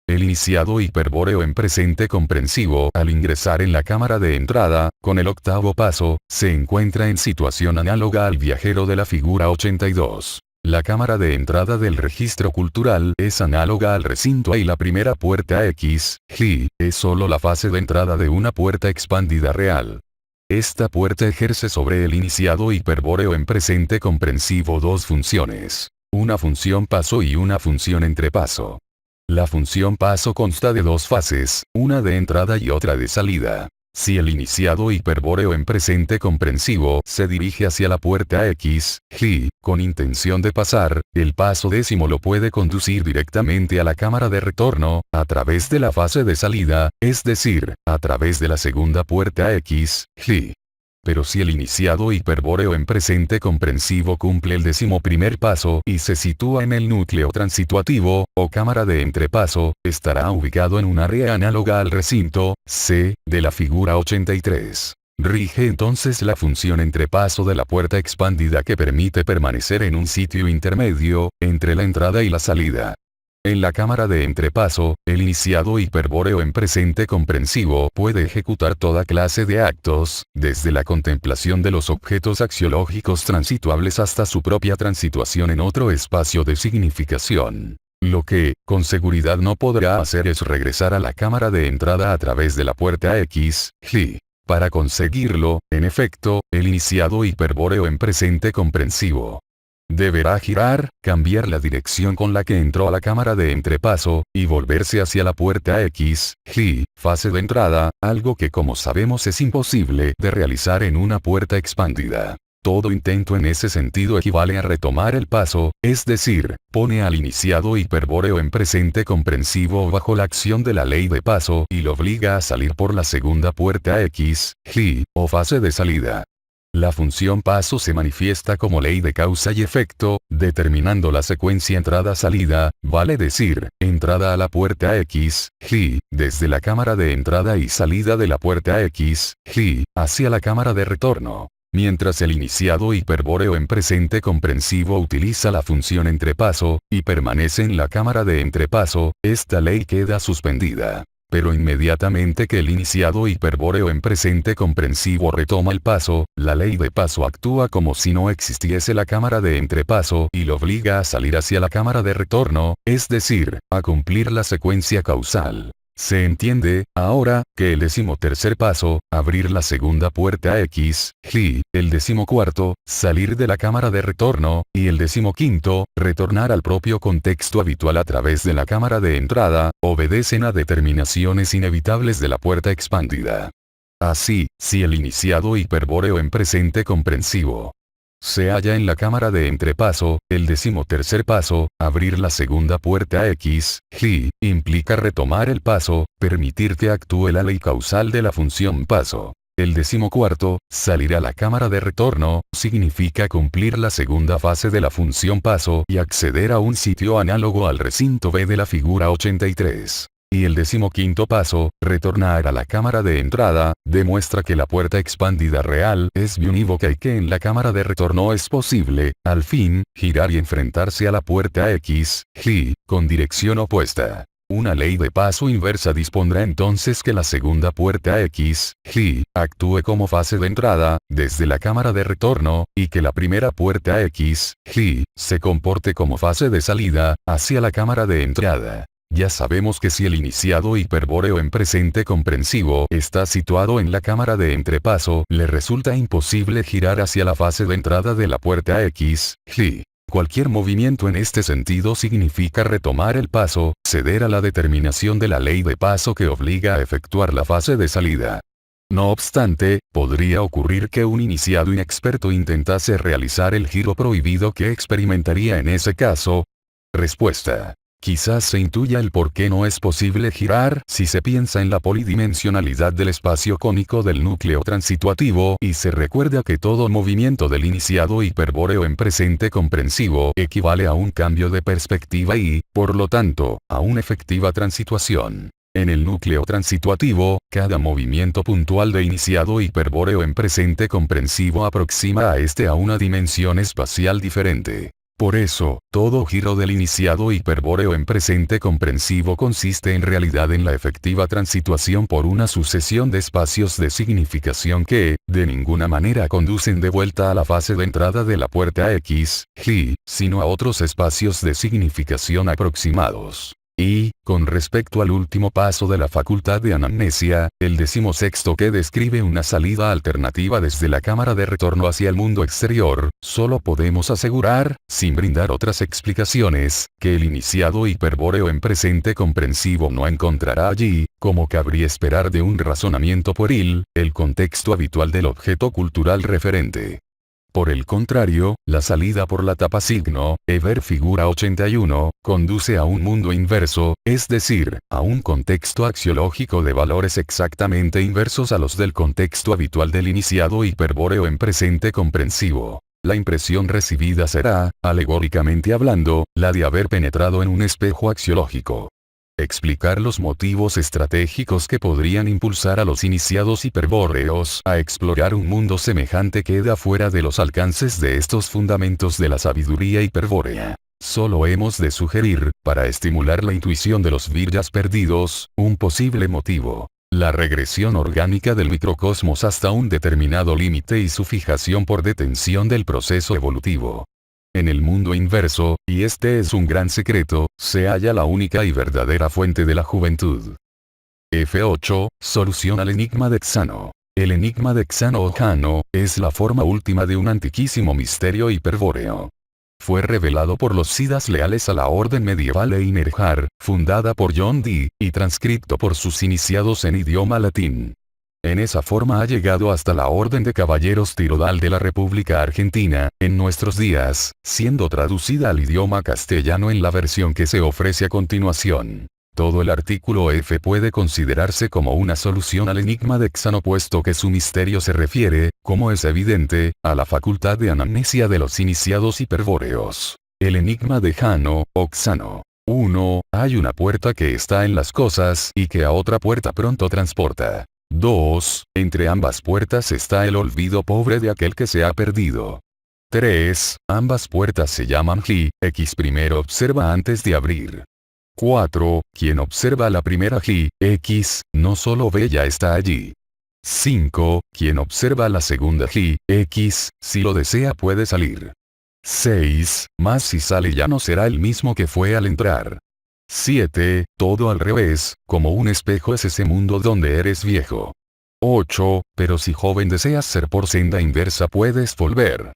S1: El iniciado hiperbóreo en presente comprensivo, al ingresar en la cámara de entrada, con el octavo paso, se encuentra en situación análoga al viajero de la figura 82. La cámara de entrada del registro cultural es análoga al recinto A y la primera puerta X, G, es solo la fase de entrada de una puerta expandida real. Esta puerta ejerce sobre el iniciado hiperbóreo en presente comprensivo dos funciones. Una función paso y una función entrepaso. La función paso consta de dos fases, una de entrada y otra de salida. Si el iniciado hiperbóreo en presente comprensivo se dirige hacia la puerta X, G, con intención de pasar, el paso décimo lo puede conducir directamente a la cámara de retorno, a través de la fase de salida, es decir, a través de la segunda puerta X, G. Pero si el iniciado hiperbóreo en presente comprensivo cumple el 11º paso y se sitúa en el núcleo transituativo, o cámara de entrepaso, estará ubicado en un área análoga al recinto, C, de la figura 83. Rige entonces la función entrepaso de la puerta expandida que permite permanecer en un sitio intermedio, entre la entrada y la salida. En la cámara de entrepaso, el iniciado hiperbóreo en presente comprensivo puede ejecutar toda clase de actos, desde la contemplación de los objetos axiológicos transituables hasta su propia transituación en otro espacio de significación. Lo que, con seguridad no podrá hacer es regresar a la cámara de entrada a través de la puerta X, G. Para conseguirlo, en efecto, el iniciado hiperbóreo en presente comprensivo deberá girar, cambiar la dirección con la que entró a la cámara de entrepaso, y volverse hacia la puerta X, G, fase de entrada, algo que como sabemos es imposible de realizar en una puerta expandida. Todo intento en ese sentido equivale a retomar el paso, es decir, pone al iniciado hiperbóreo en presente comprensivo bajo la acción de la ley de paso y lo obliga a salir por la segunda puerta X, G, o fase de salida. La función paso se manifiesta como ley de causa y efecto, determinando la secuencia entrada-salida, vale decir, entrada a la puerta X, G, desde la cámara de entrada y salida de la puerta X, G, hacia la cámara de retorno. Mientras el iniciado hiperbóreo en presente comprensivo utiliza la función entrepaso, y permanece en la cámara de entrepaso, esta ley queda suspendida. Pero inmediatamente que el iniciado hiperbóreo en presente comprensivo retoma el paso, la ley de paso actúa como si no existiese la cámara de entrepaso y lo obliga a salir hacia la cámara de retorno, es decir, a cumplir la secuencia causal. Se entiende, ahora, que el 13º paso, abrir la segunda puerta X, G, el 14º, salir de la cámara de retorno, y el 15º, retornar al propio contexto habitual a través de la cámara de entrada, obedecen a determinaciones inevitables de la puerta expandida. Así, si el iniciado hiperbóreo en presente comprensivo se halla en la cámara de entrepaso, el 13º paso, abrir la segunda puerta X, G, implica retomar el paso, permitir que actúe la ley causal de la función paso. El 14º, salir a la cámara de retorno, significa cumplir la segunda fase de la función paso y acceder a un sitio análogo al recinto B de la figura 83. Y el 15º paso, retornar a la cámara de entrada, demuestra que la puerta expandida real es biunívoca y que en la cámara de retorno es posible, al fin, girar y enfrentarse a la puerta X, G, con dirección opuesta. Una ley de paso inversa dispondrá entonces que la segunda puerta X, G, actúe como fase de entrada, desde la cámara de retorno, y que la primera puerta X, G, se comporte como fase de salida, hacia la cámara de entrada. Ya sabemos que si el iniciado hiperbóreo en presente comprensivo está situado en la cámara de entrepaso, le resulta imposible girar hacia la fase de entrada de la puerta X, G. Cualquier movimiento en este sentido significa retomar el paso, ceder a la determinación de la ley de paso que obliga a efectuar la fase de salida. No obstante, podría ocurrir que un iniciado inexperto intentase realizar el giro prohibido que experimentaría en ese caso. Respuesta. Quizás se intuya el por qué no es posible girar si se piensa en la polidimensionalidad del espacio cónico del núcleo transituativo y se recuerda que todo movimiento del iniciado hiperbóreo en presente comprensivo equivale a un cambio de perspectiva y, por lo tanto, a una efectiva transituación. En el núcleo transituativo, cada movimiento puntual de iniciado hiperbóreo en presente comprensivo aproxima a este a una dimensión espacial diferente. Por eso, todo giro del iniciado hiperbóreo en presente comprensivo consiste en realidad en la efectiva transituación por una sucesión de espacios de significación que, de ninguna manera conducen de vuelta a la fase de entrada de la puerta X, Y, sino a otros espacios de significación aproximados. Y, con respecto al último paso de la facultad de anamnesia, el 16º que describe una salida alternativa desde la cámara de retorno hacia el mundo exterior, solo podemos asegurar, sin brindar otras explicaciones, que el iniciado hiperbóreo en presente comprensivo no encontrará allí, como cabría esperar de un razonamiento pueril, el contexto habitual del objeto cultural referente. Por el contrario, la salida por la tapa signo, ver figura 81, conduce a un mundo inverso, es decir, a un contexto axiológico de valores exactamente inversos a los del contexto habitual del iniciado hiperbóreo en presente comprensivo. La impresión recibida será, alegóricamente hablando, la de haber penetrado en un espejo axiológico. Explicar los motivos estratégicos que podrían impulsar a los iniciados hiperbóreos a explorar un mundo semejante queda fuera de los alcances de estos fundamentos de la sabiduría hiperbórea. Solo hemos de sugerir, para estimular la intuición de los viryas perdidos, un posible motivo. La regresión orgánica del microcosmos hasta un determinado límite y su fijación por detención del proceso evolutivo. En el mundo inverso, y este es un gran secreto, se halla la única y verdadera fuente de la juventud. F8, solución al enigma de Xano. El enigma de Xano o Jano, es la forma última de un antiquísimo misterio hiperbóreo. Fue revelado por los siddhas leales a la orden medieval Einerjar, fundada por John Dee, y transcrito por sus iniciados en idioma latín. En esa forma ha llegado hasta la Orden de Caballeros Tirodal de la República Argentina, en nuestros días, siendo traducida al idioma castellano en la versión que se ofrece a continuación. Todo el artículo F puede considerarse como una solución al enigma de Xano puesto que su misterio se refiere, como es evidente, a la facultad de anamnesia de los iniciados hiperbóreos. El enigma de Jano, o Xano. 1. Hay una puerta que está en las cosas y que a otra puerta pronto transporta. 2. Entre ambas puertas está el olvido pobre de aquel que se ha perdido. 3. Ambas puertas se llaman Ji, X primero observa antes de abrir. 4. Quien observa la primera Ji, X, no solo ve ya está allí. 5. Quien observa la segunda Ji, X, si lo desea puede salir. 6. Más si sale ya no será el mismo que fue al entrar. 7. Todo al revés, como un espejo es ese mundo donde eres viejo. 8. Pero si joven deseas ser por senda inversa puedes volver.